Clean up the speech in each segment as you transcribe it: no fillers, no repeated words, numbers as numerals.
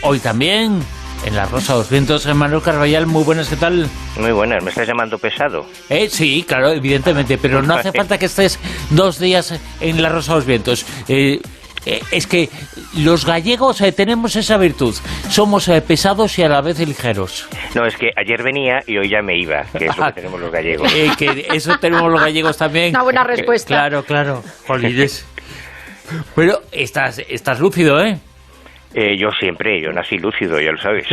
Hoy también, en La Rosa de los Vientos, Manuel Carballal, muy buenas, ¿qué tal? Muy buenas, ¿me estás llamando pesado? Sí, claro, evidentemente, pero no hace falta que estés 2 días en La Rosa de los Vientos. Es que los gallegos tenemos esa virtud, somos pesados y a la vez ligeros. No, es que ayer venía y hoy ya me iba, que es lo que tenemos los gallegos. Que eso tenemos los gallegos también. Una buena respuesta. Claro, Jolines. Pero estás lúcido, ¿eh? Yo nací lúcido, ya lo sabes.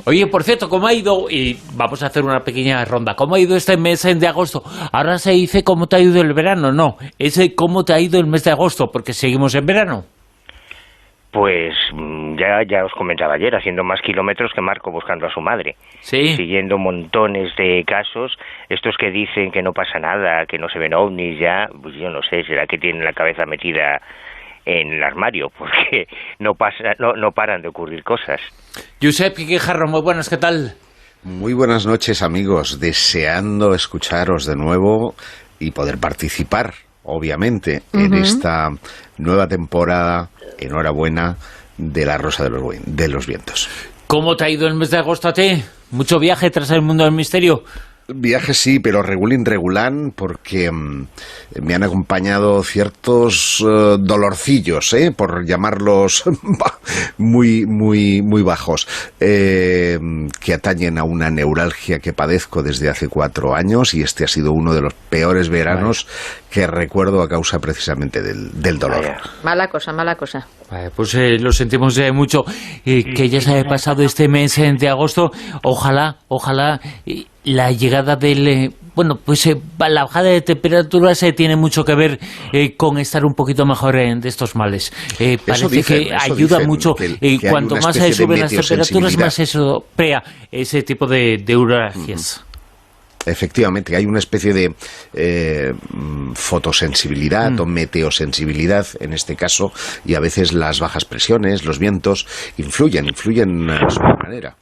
Oye, por cierto, ¿cómo ha ido? Y vamos a hacer una pequeña ronda. ¿Cómo ha ido este mes de agosto? Ahora se dice cómo te ha ido el verano, no. Es cómo te ha ido el mes de agosto, porque seguimos en verano. Pues ya os comentaba ayer, haciendo más kilómetros que Marco buscando a su madre. Sí. Siguiendo montones de casos, estos que dicen que no pasa nada, que no se ven ovnis ya, pues yo no sé, será que tienen la cabeza metida en el armario, porque no paran de ocurrir cosas. Josep Guijarro, muy buenas, ¿qué tal? Muy buenas noches, amigos, deseando escucharos de nuevo y poder participar, obviamente, en esta nueva temporada, enhorabuena, de La Rosa de los Vientos. ¿Cómo te ha ido el mes de agosto a ti? ¿Mucho viaje tras el mundo del misterio? Viaje sí, pero regulín, porque me han acompañado ciertos dolorcillos, por llamarlos muy bajos, que atañen a una neuralgia que padezco desde hace 4 años, y este ha sido uno de los peores veranos que recuerdo a causa precisamente del dolor. Mala cosa. Pues lo sentimos mucho, que ya se haya pasado este mes de agosto. Ojalá la llegada del... la bajada de temperaturas tiene mucho que ver con estar un poquito mejor de estos males. Parece que ayuda mucho. Cuanto más suben las temperaturas, más eso crea ese tipo de neuralgias. Efectivamente, hay una especie de fotosensibilidad o meteosensibilidad en este caso, y a veces las bajas presiones, los vientos, influyen a su manera.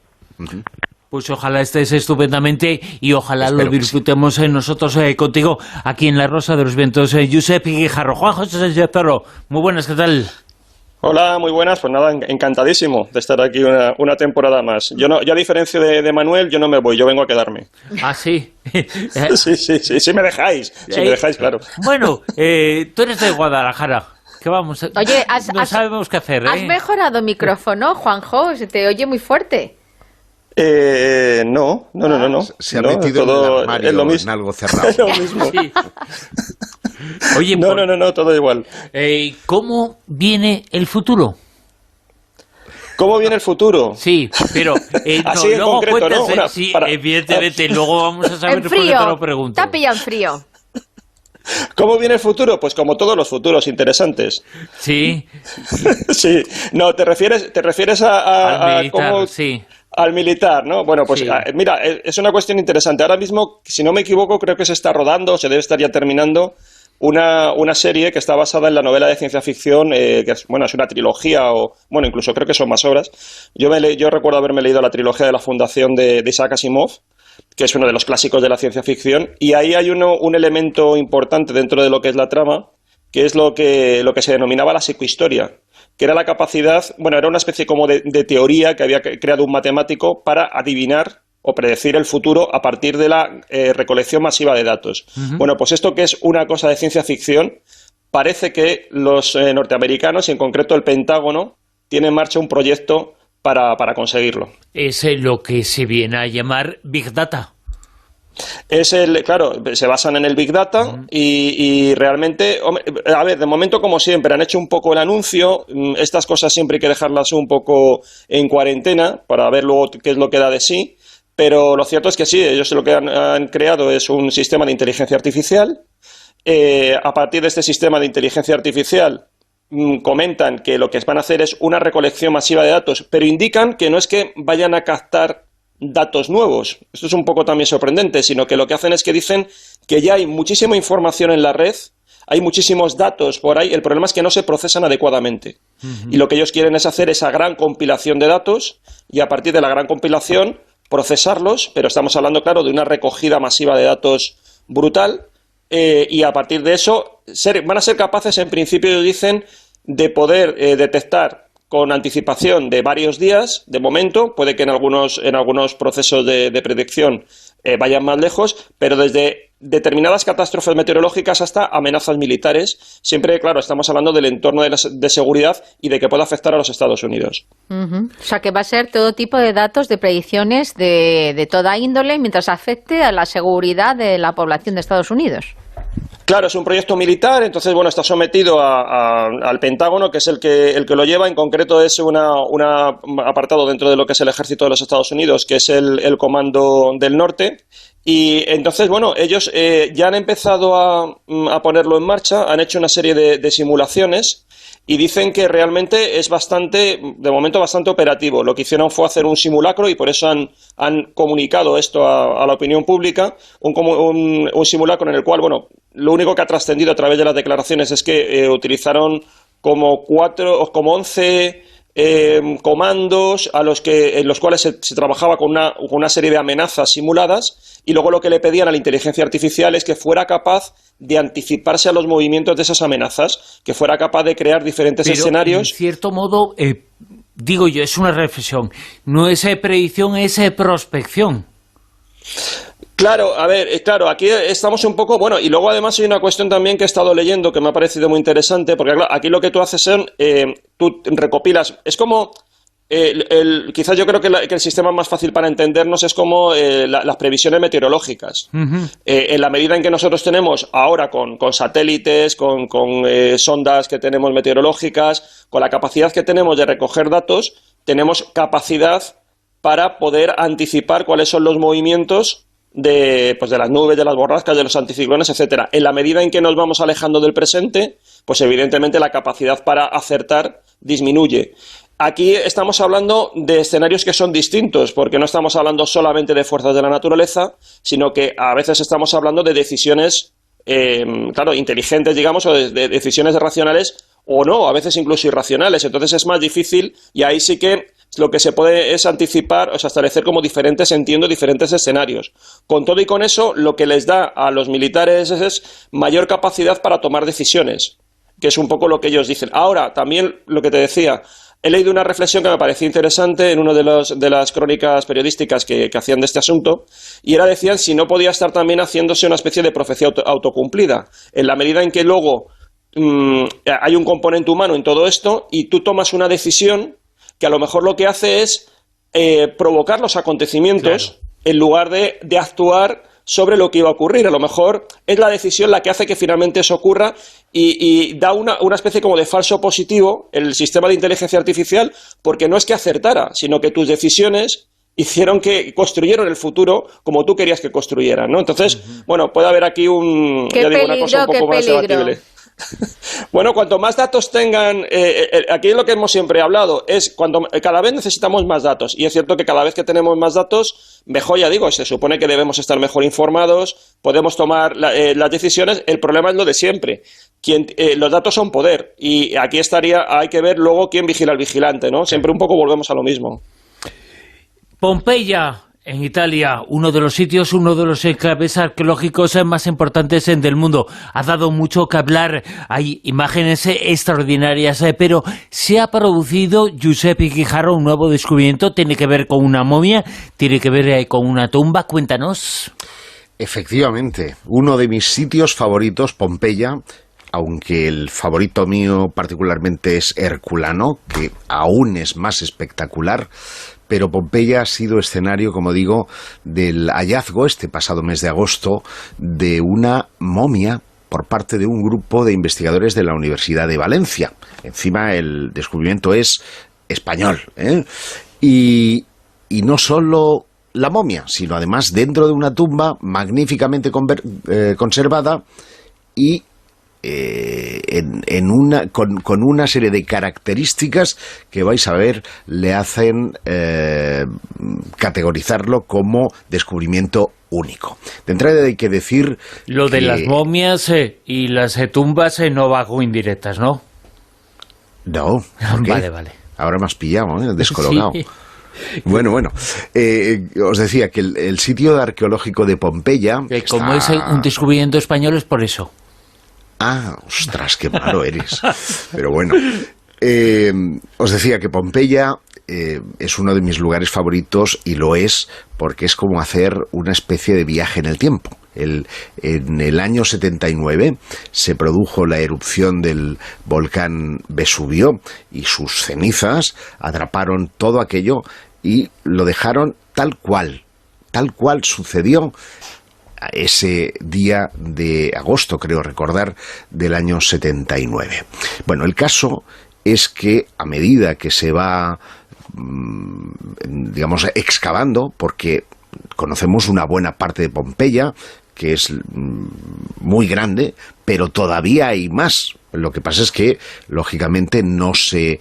Pues ojalá estés estupendamente y ojalá Espero lo disfrutemos nosotros contigo aquí en La Rosa de los Vientos. Josep Guijarro, Juan José Sánchez Perro, muy buenas, ¿qué tal? Hola, muy buenas. Pues nada, encantadísimo de estar aquí una temporada más. Yo a diferencia de Manuel, yo no me voy, yo vengo a quedarme. ¿Ah, sí? Sí me dejáis, claro. Bueno, tú eres de Guadalajara. ¿Qué vamos? Oye, no sabemos qué hacer, ¿eh? ¿Has mejorado micrófono, Juanjo? Se te oye muy fuerte. No. Se ha metido en el armario, es lo mismo. en algo cerrado. Es lo mismo. Sí. Oye, No, todo igual. ¿Cómo viene el futuro? ¿Cómo viene el futuro? Sí, pero así en luego concreto, cuéntase, ¿no? sí, evidentemente, luego vamos a saber En por qué te frío. lo pregunto. Te ha pillado en frío. ¿Cómo viene el futuro? Pues como todos los futuros interesantes. Sí. Sí. No, te refieres a Al militar, cómo... sí. Al militar, ¿no? Bueno, pues Sí. Mira, es una cuestión interesante. Ahora mismo, si no me equivoco, creo que se está rodando, se debe estar ya terminando una serie que está basada en la novela de ciencia ficción, que es una trilogía, o incluso creo que son más obras. Yo recuerdo haberme leído la trilogía de la Fundación de Isaac Asimov, que es uno de los clásicos de la ciencia ficción, y ahí hay un elemento importante dentro de lo que es la trama, que es lo que se denominaba la psicohistoria, que era la capacidad, era una especie como de teoría que había creado un matemático para adivinar o predecir el futuro a partir de la recolección masiva de datos. Bueno, pues esto, que es una cosa de ciencia ficción, parece que los norteamericanos, y en concreto el Pentágono, tiene en marcha un proyecto para conseguirlo. Es lo que se viene a llamar Big Data. Claro, se basan en el Big Data y realmente, a ver, de momento, como siempre, han hecho un poco el anuncio. Estas cosas siempre hay que dejarlas un poco en cuarentena para ver luego qué es lo que da de sí, pero lo cierto es que sí, ellos lo que han creado es un sistema de inteligencia artificial. A partir de este sistema de inteligencia artificial comentan que lo que van a hacer es una recolección masiva de datos, pero indican que no es que vayan a captar datos nuevos. Esto es un poco también sorprendente, sino que lo que hacen es que dicen que ya hay muchísima información en la red, hay muchísimos datos por ahí, el problema es que no se procesan adecuadamente. Y lo que ellos quieren es hacer esa gran compilación de datos y a partir de la gran compilación procesarlos, pero estamos hablando, claro, de una recogida masiva de datos brutal, y a partir de eso van a ser capaces, en principio, dicen, de poder detectar con anticipación de varios días, de momento, puede que en algunos procesos de predicción vayan más lejos, pero desde determinadas catástrofes meteorológicas hasta amenazas militares, siempre, claro, estamos hablando del entorno de seguridad y de que pueda afectar a los Estados Unidos. O sea, que va a ser todo tipo de datos, de predicciones de toda índole, mientras afecte a la seguridad de la población de Estados Unidos. Claro, es un proyecto militar, entonces, bueno, está sometido al Pentágono, que es el que lo lleva. En concreto es un apartado dentro de lo que es el ejército de los Estados Unidos, que es el Comando del Norte. Y entonces, bueno, ellos ya han empezado a ponerlo en marcha, han hecho una serie de simulaciones y dicen que realmente es de momento bastante operativo. Lo que hicieron fue hacer un simulacro y por eso han comunicado esto a la opinión pública, un simulacro en el cual, bueno, lo único que ha trascendido a través de las declaraciones es que utilizaron como 11 comandos en los cuales se trabajaba con una serie de amenazas simuladas, y luego lo que le pedían a la inteligencia artificial es que fuera capaz de anticiparse a los movimientos de esas amenazas, que fuera capaz de crear diferentes escenarios. En cierto modo, digo yo, es una reflexión, no es predicción, es prospección. Claro, a ver, claro, aquí estamos un poco, bueno, y luego además hay una cuestión también que he estado leyendo que me ha parecido muy interesante, porque claro, aquí lo que tú haces tú recopilas, es como, quizás yo creo que el sistema más fácil para entendernos es como las previsiones meteorológicas. Uh-huh. En la medida en que nosotros tenemos ahora con satélites, con sondas que tenemos meteorológicas, con la capacidad que tenemos de recoger datos, tenemos capacidad para poder anticipar cuáles son los movimientos de las nubes, de las borrascas, de los anticiclones, etcétera. En la medida en que nos vamos alejando del presente, pues evidentemente la capacidad para acertar disminuye. Aquí estamos hablando de escenarios que son distintos, porque no estamos hablando solamente de fuerzas de la naturaleza, sino que a veces estamos hablando de decisiones, inteligentes, digamos, o de decisiones racionales o no, a veces incluso irracionales. Entonces es más difícil y ahí sí que lo que se puede es anticipar, o sea, establecer como diferentes escenarios. Con todo y con eso, lo que les da a los militares es mayor capacidad para tomar decisiones, que es un poco lo que ellos dicen. Ahora, también lo que te decía, he leído una reflexión que me pareció interesante en una de las crónicas periodísticas que hacían de este asunto, y decían si no podía estar también haciéndose una especie de profecía autocumplida, en la medida en que luego hay un componente humano en todo esto y tú tomas una decisión que a lo mejor lo que hace es provocar los acontecimientos, claro, en lugar de actuar sobre lo que iba a ocurrir. A lo mejor es la decisión la que hace que finalmente eso ocurra y da una especie como de falso positivo el sistema de inteligencia artificial, porque no es que acertara, sino que tus decisiones construyeron el futuro como tú querías que construyeran, ¿no? Entonces, bueno, puede haber aquí una cosa un poco más debatible. Bueno, cuanto más datos tengan, aquí lo que hemos siempre hablado es cada vez necesitamos más datos, y es cierto que cada vez que tenemos más datos, mejor, ya digo, se supone que debemos estar mejor informados, podemos tomar las decisiones. El problema es lo de siempre, los datos son poder, y aquí hay que ver luego quién vigila al vigilante, ¿no? Siempre un poco volvemos a lo mismo. Pompeya, en Italia, uno de los enclaves arqueológicos más importantes del mundo. Ha dado mucho que hablar, hay imágenes extraordinarias, pero se ha producido, Giuseppe Quijarro, un nuevo descubrimiento. ¿Tiene que ver con una momia? ¿Tiene que ver con una tumba? Cuéntanos. Efectivamente, uno de mis sitios favoritos, Pompeya, aunque el favorito mío particularmente es Herculano, que aún es más espectacular. Pero Pompeya ha sido escenario, como digo, del hallazgo este pasado mes de agosto de una momia por parte de un grupo de investigadores de la Universidad de Valencia. Encima el descubrimiento es español, ¿eh? Y no solo la momia, sino además dentro de una tumba magníficamente conservada y con una serie de características que vais a ver le hacen categorizarlo como descubrimiento único. De entrada hay que decir lo de las momias y las tumbas no va con indirectas, ¿no? No. Vale. Ahora me has pillado, descolocado. Sí. Bueno, os decía que el sitio arqueológico de Pompeya como es un descubrimiento español, es por eso. Ah, ostras, qué malo eres. Pero bueno, os decía que Pompeya es uno de mis lugares favoritos, y lo es porque es como hacer una especie de viaje en el tiempo. En el año 79 se produjo la erupción del volcán Vesubio, y sus cenizas atraparon todo aquello y lo dejaron tal cual sucedió ese día de agosto, creo recordar, del año 79. Bueno, el caso es que a medida que se va, digamos, excavando, porque conocemos una buena parte de Pompeya, que es muy grande, pero todavía hay más. Lo que pasa es que, lógicamente, no se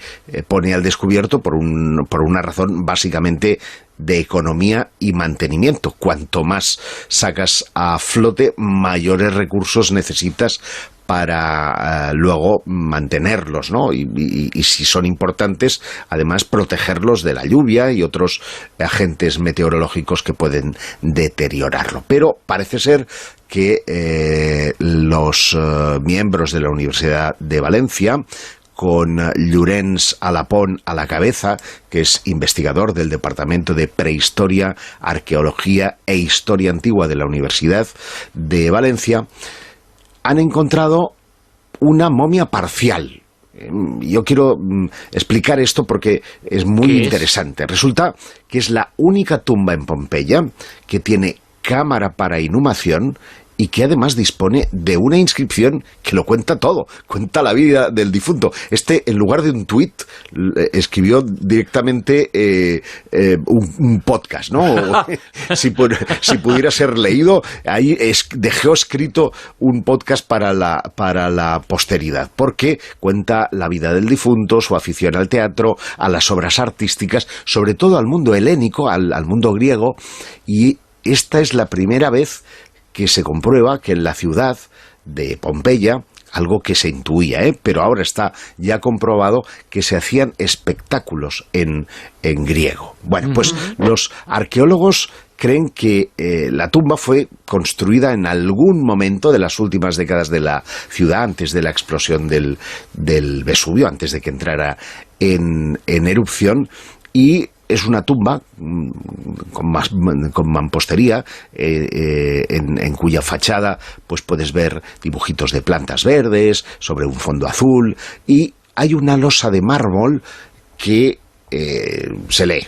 pone al descubierto por una razón básicamente de economía y mantenimiento. Cuanto más sacas a flote, mayores recursos necesitas para luego mantenerlos, ¿no? Y si son importantes, además protegerlos de la lluvia y otros agentes meteorológicos que pueden deteriorarlo. Pero parece ser que los miembros de la Universidad de Valencia, con Llorenç Alapont a la cabeza, que es investigador del Departamento de Prehistoria, Arqueología e Historia Antigua de la Universidad de Valencia, han encontrado una momia parcial. Yo quiero explicar esto porque es muy interesante. Resulta que es la única tumba en Pompeya que tiene cámara para inhumación y que además dispone de una inscripción que lo cuenta todo, cuenta la vida del difunto. En lugar de un tuit, escribió directamente un podcast, ¿no? si pudiera ser leído, ahí dejó escrito un podcast para la posteridad, porque cuenta la vida del difunto, su afición al teatro, a las obras artísticas, sobre todo al mundo helénico, al mundo griego, y esta es la primera vez que se comprueba que en la ciudad de Pompeya, algo que se intuía, pero ahora está ya comprobado, que se hacían espectáculos en griego. Bueno, pues los arqueólogos creen que la tumba fue construida en algún momento de las últimas décadas de la ciudad, antes de la explosión del Vesubio, antes de que entrara en erupción, y es una tumba con mampostería, en cuya fachada pues puedes ver dibujitos de plantas verdes sobre un fondo azul, y hay una losa de mármol que se lee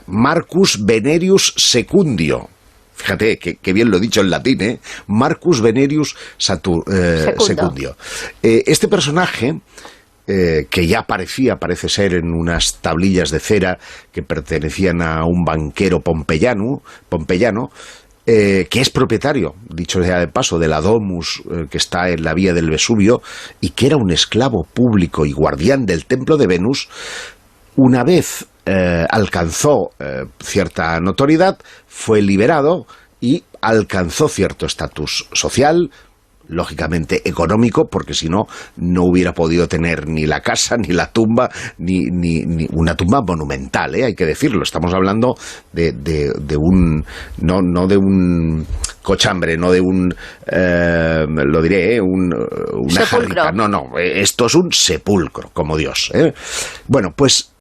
Marcus Venerius Secundio. Fíjate que bien lo he dicho en latín, Marcus Venerius Secundio. Este personaje, que ya parece ser en unas tablillas de cera que pertenecían a un banquero pompeyano, que es propietario, dicho sea de paso, de la domus que está en la vía del Vesubio, y que era un esclavo público y guardián del templo de Venus. Una vez alcanzó cierta notoriedad, fue liberado y alcanzó cierto estatus social, lógicamente económico, porque si no, no hubiera podido tener ni la casa, ni la tumba, ni una tumba monumental, hay que decirlo. Estamos hablando de un, no de un cochambre, no de un, lo diré, una jarrita. No, esto es un sepulcro, como Dios. Bueno, pues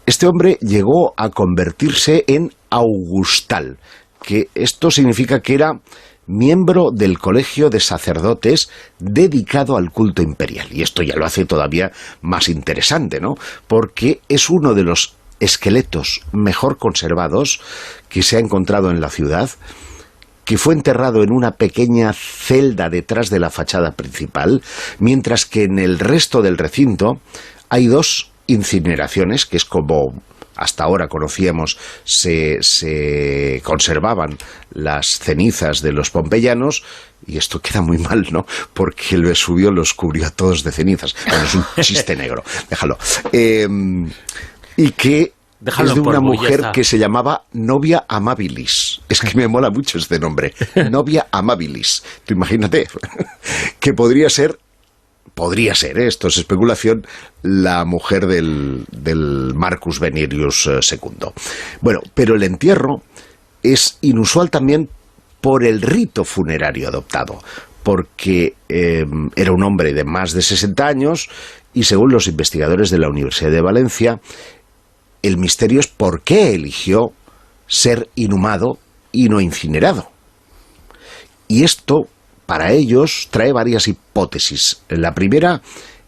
este hombre llegó a convertirse en augustal, que esto significa que era miembro del colegio de sacerdotes dedicado al culto imperial. Y esto ya lo hace todavía más interesante, ¿no? Porque es uno de los esqueletos mejor conservados que se ha encontrado en la ciudad, que fue enterrado en una pequeña celda detrás de la fachada principal, mientras que en el resto del recinto hay dos incineraciones, que es como hasta ahora conocíamos, se conservaban las cenizas de los pompeyanos, y esto queda muy mal, ¿no? Porque el Vesubio los cubrió a todos de cenizas. Bueno, es un chiste negro, déjalo. Y que es de una mujer que se llamaba Novia Amabilis. Es que me mola mucho este nombre, Novia Amabilis. Tú imagínate que podría ser, esto es especulación, la mujer del Marcus Venerius II. Bueno, pero el entierro es inusual también por el rito funerario adoptado, porque era un hombre de más de 60 años y según los investigadores de la Universidad de Valencia, el misterio es por qué eligió ser inhumado y no incinerado. Y esto, para ellos, trae varias hipótesis. La primera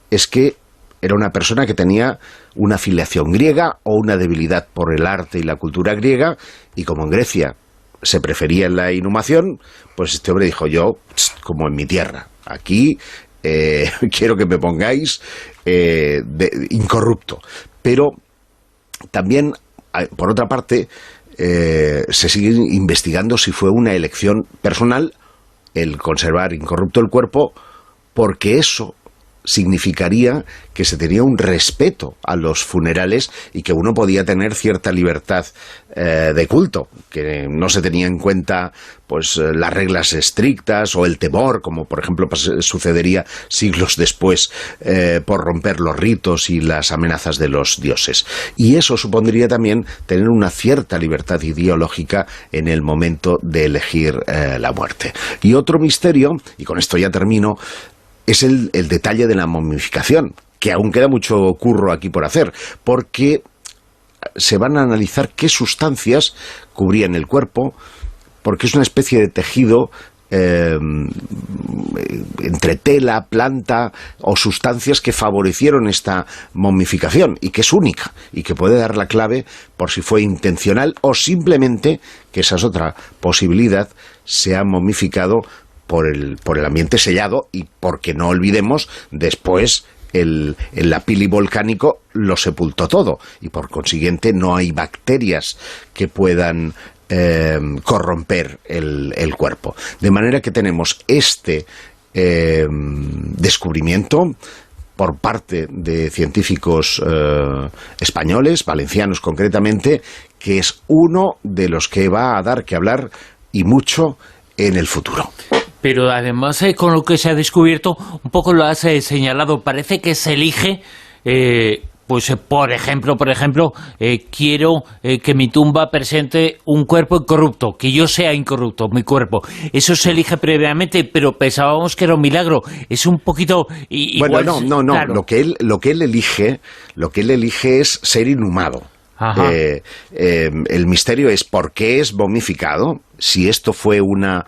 es que era una persona que tenía una filiación griega o una debilidad por el arte y la cultura griega, y como en Grecia se prefería la inhumación, pues este hombre dijo: yo, como en mi tierra, aquí quiero que me pongáis incorrupto. Pero también, por otra parte, se sigue investigando si fue una elección personal el conservar incorrupto el cuerpo, porque eso significaría que se tenía un respeto a los funerales y que uno podía tener cierta libertad de culto, que no se tenía en cuenta pues las reglas estrictas o el temor, como por ejemplo sucedería siglos después por romper los ritos y las amenazas de los dioses. Y eso supondría también tener una cierta libertad ideológica en el momento de elegir la muerte. Y otro misterio, y con esto ya termino, es el detalle de la momificación, que aún queda mucho curro aquí por hacer, porque se van a analizar qué sustancias cubrían el cuerpo, porque es una especie de tejido entre tela, planta o sustancias que favorecieron esta momificación y que es única y que puede dar la clave por si fue intencional o simplemente, que esa es otra posibilidad, se ha momificado por el ambiente sellado y porque no olvidemos después el lapili volcánico lo sepultó todo y por consiguiente no hay bacterias que puedan corromper el cuerpo. De manera que tenemos este descubrimiento por parte de científicos españoles, valencianos concretamente, que es uno de los que va a dar que hablar y mucho en el futuro. Pero además, con lo que se ha descubierto, un poco lo has señalado, parece que se elige, pues por ejemplo, quiero que mi tumba presente un cuerpo incorrupto, que yo sea incorrupto, mi cuerpo. Eso se elige previamente, pero pensábamos que era un milagro. Es un poquito... Bueno, no. Claro. Lo que él elige es ser inhumado. El misterio es por qué es momificado, si esto fue una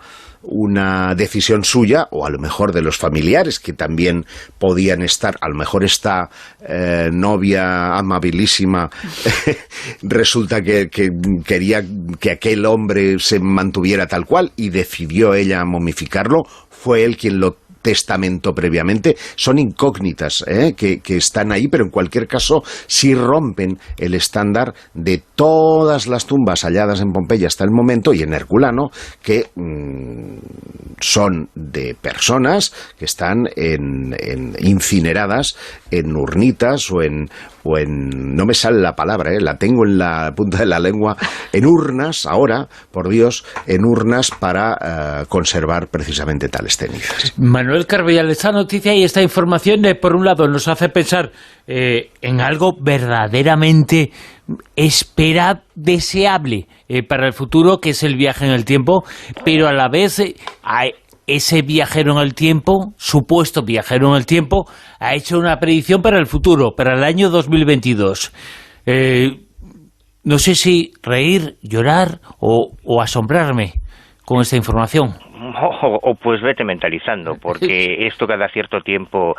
decisión suya o a lo mejor de los familiares que también podían estar, a lo mejor esta novia amabilísima resulta que quería que aquel hombre se mantuviera tal cual y decidió ella momificarlo, fue él quien lo testamento previamente. Son incógnitas que están ahí, pero en cualquier caso sí rompen el estándar de todas las tumbas halladas en Pompeya hasta el momento y en Herculano, que son de personas que están incineradas en urnitas o en no me sale la palabra, la tengo en la punta de la lengua, en urnas, ahora, por Dios, en urnas para conservar precisamente tales cenizas. Manuel Carbellal, esta noticia y esta información, por un lado, nos hace pensar en algo verdaderamente deseable para el futuro, que es el viaje en el tiempo, pero a la vez ese viajero en el tiempo, supuesto viajero en el tiempo, ha hecho una predicción para el futuro, para el año 2022. No sé si reír, llorar o asombrarme con esta información. O pues vete mentalizando, porque esto cada cierto tiempo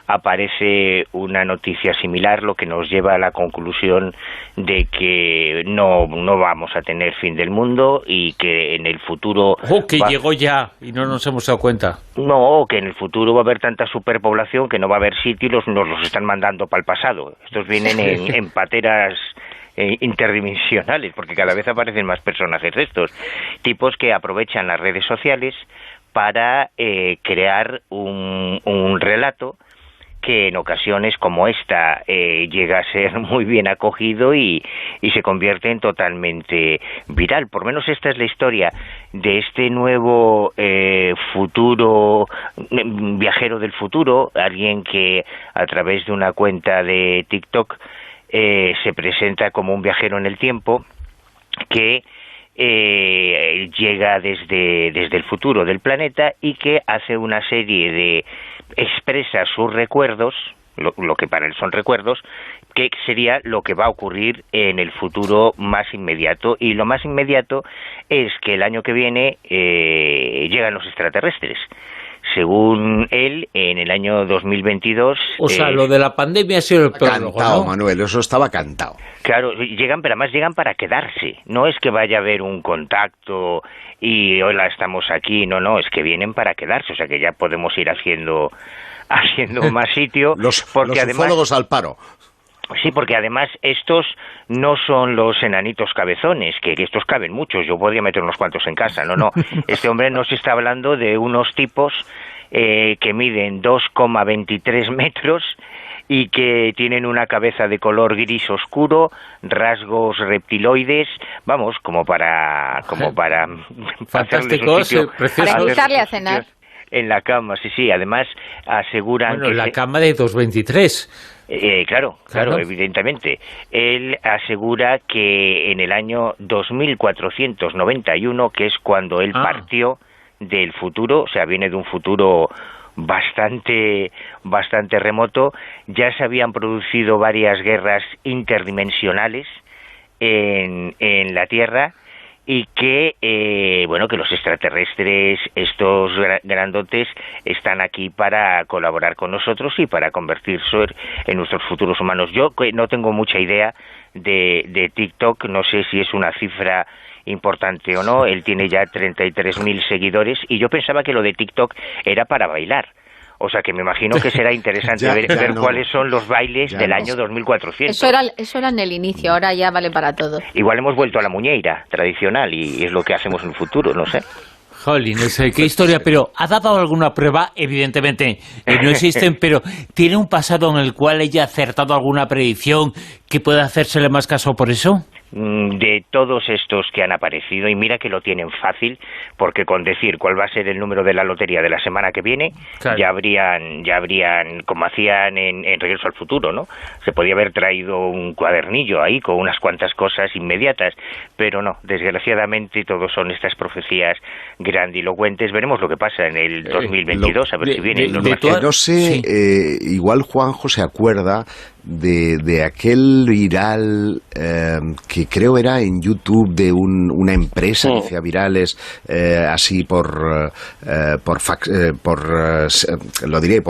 aparece una noticia similar, lo que nos lleva a la conclusión de que no vamos a tener fin del mundo y que en el futuro... llegó ya y no nos hemos dado cuenta. No, que en el futuro va a haber tanta superpoblación que no va a haber sitio y nos los están mandando para el pasado. Estos vienen en pateras interdimensionales, porque cada vez aparecen más personajes de estos, tipos que aprovechan las redes sociales para crear un relato que en ocasiones como esta llega a ser muy bien acogido y se convierte en totalmente viral. Por lo menos esta es la historia de este nuevo futuro, viajero del futuro, alguien que a través de una cuenta de TikTok se presenta como un viajero en el tiempo que llega desde el futuro del planeta y que hace una serie de... expresa sus recuerdos, lo que para él son recuerdos, que sería lo que va a ocurrir en el futuro más inmediato, y lo más inmediato es que el año que viene llegan los extraterrestres. Según él, en el año 2022... O sea, lo de la pandemia ha sido el prólogo, cantado, ¿no? Manuel, eso estaba cantado. Claro, llegan, pero además llegan para quedarse. No es que vaya a haber un contacto y hola, estamos aquí. No, es que vienen para quedarse. O sea, que ya podemos ir haciendo más sitio. Los además, ufólogos al paro. Sí, porque además estos no son los enanitos cabezones, que estos caben muchos, yo podría meter unos cuantos en casa, no. Este hombre nos está hablando de unos tipos que miden 2,23 metros y que tienen una cabeza de color gris oscuro, rasgos reptiloides, vamos, como para Fantásticos, preciosos. Para invitarle a cenar. En la cama, sí, además aseguran que... la cama de 2,23... Claro, evidentemente. Él asegura que en el año 2491, que es cuando él partió del futuro, o sea, viene de un futuro bastante remoto, ya se habían producido varias guerras interdimensionales en la Tierra, y que que los extraterrestres, estos grandotes, están aquí para colaborar con nosotros y para convertirse en nuestros futuros humanos. Yo no tengo mucha idea de TikTok, no sé si es una cifra importante o no. Él tiene ya 33.000 seguidores y yo pensaba que lo de TikTok era para bailar. O sea que me imagino que será interesante ver cuáles son los bailes del año 2400. Eso era en el inicio, ahora ya vale para todo. Igual hemos vuelto a la muñeira tradicional y es lo que hacemos en el futuro, no sé. Jolín, no sé qué historia, pero ¿ha dado alguna prueba? Evidentemente no existen, pero ¿tiene un pasado en el cual haya acertado alguna predicción que pueda hacérsele más caso por eso? De todos estos que han aparecido, y mira que lo tienen fácil, porque con decir cuál va a ser el número de la lotería de la semana que viene, claro, ya habrían, como hacían en Regreso al Futuro, ¿no? Se podía haber traído un cuadernillo ahí con unas cuantas cosas inmediatas, pero no, desgraciadamente todos son estas profecías grandilocuentes. Veremos lo que pasa en el 2022, a ver si vienen los más... No sé, igual Juanjo se acuerda de aquel viral que creo era en YouTube de una empresa que hacía virales así por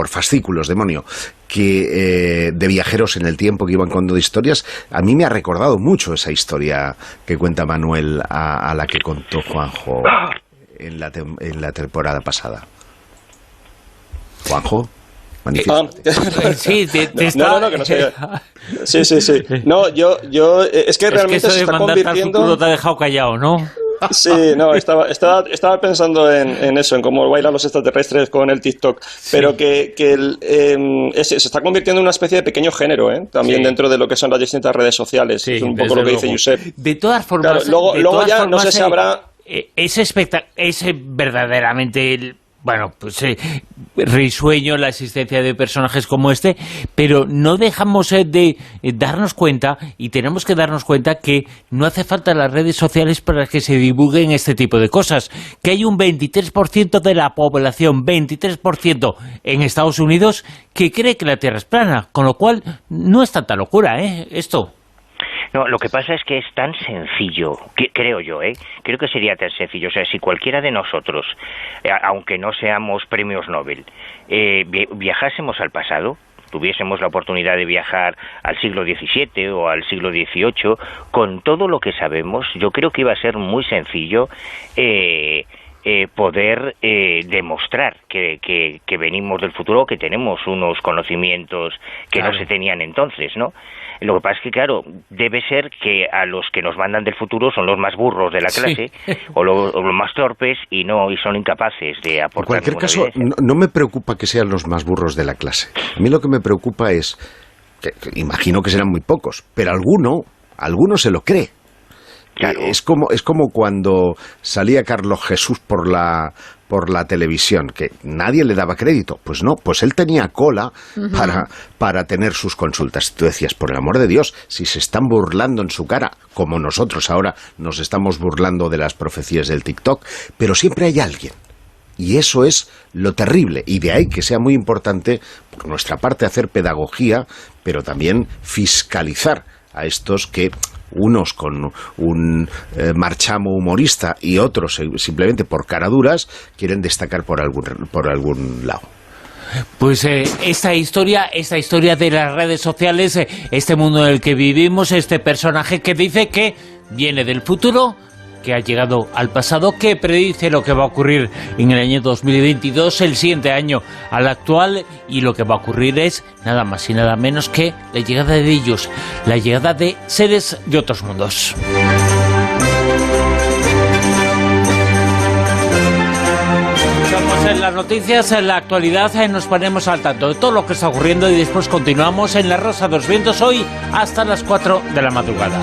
fascículos, demonio, que de viajeros en el tiempo que iban contando historias. A mí me ha recordado mucho esa historia que cuenta Manuel a la que contó Juanjo en la temporada pasada. Juanjo, sí, no, que no sé. Sí. No, yo es que realmente eso se está convirtiendo... convirtiendo... futuro te ha dejado callado, ¿no? Sí, no, estaba pensando en eso, en cómo bailan los extraterrestres con el TikTok, pero que se está convirtiendo en una especie de pequeño género, también dentro de lo que son las distintas redes sociales. Sí, es un poco lo que dice Josep. De todas formas, claro, luego ya no sé si habrá... Es verdaderamente... Bueno, pues risueño la existencia de personajes como este, pero no dejamos de darnos cuenta, y tenemos que darnos cuenta que no hace falta las redes sociales para que se divulguen este tipo de cosas, que hay un 23% de la población, 23% en Estados Unidos, que cree que la Tierra es plana, con lo cual no es tanta locura, esto. No, lo que pasa es que es tan sencillo, creo yo, creo que sería tan sencillo. O sea, si cualquiera de nosotros, aunque no seamos premios Nobel, viajásemos al pasado, tuviésemos la oportunidad de viajar al siglo XVII o al siglo XVIII, con todo lo que sabemos, yo creo que iba a ser muy sencillo poder demostrar que venimos del futuro, que tenemos unos conocimientos que no se tenían entonces, ¿no? Lo que pasa es que, claro, debe ser que a los que nos mandan del futuro son los más burros de la clase, o los más torpes, y son incapaces de aportar. En cualquier caso, no me preocupa que sean los más burros de la clase. A mí lo que me preocupa es, que imagino que serán muy pocos, pero alguno se lo cree. Claro. Es como cuando salía Carlos Jesús por la televisión, que nadie le daba crédito. Pues no, pues él tenía cola para tener sus consultas. Tú decías, por el amor de Dios, si se están burlando en su cara, como nosotros ahora nos estamos burlando de las profecías del TikTok, pero siempre hay alguien. Y eso es lo terrible, y de ahí que sea muy importante, por nuestra parte, hacer pedagogía, pero también fiscalizar a estos que, unos con un marchamo humorista y otros simplemente por caraduras, quieren destacar por algún lado. Pues esta historia de las redes sociales, este mundo en el que vivimos, este personaje que dice que viene del futuro, que ha llegado al pasado, que predice lo que va a ocurrir en el año 2022, el siguiente año al actual, y lo que va a ocurrir es nada más y nada menos que la llegada de ellos, la llegada de seres de otros mundos. Estamos en las noticias, en la actualidad, nos ponemos al tanto de todo lo que está ocurriendo y después continuamos en La Rosa de los Vientos hoy hasta las 4 de la madrugada.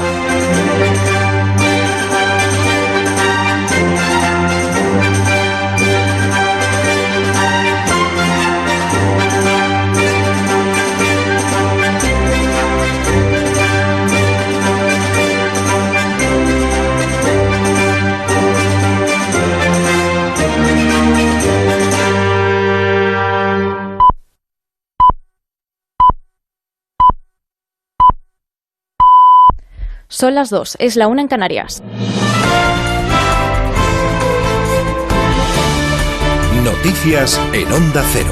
Son las 2, es la 1 en Canarias. Noticias en Onda Cero.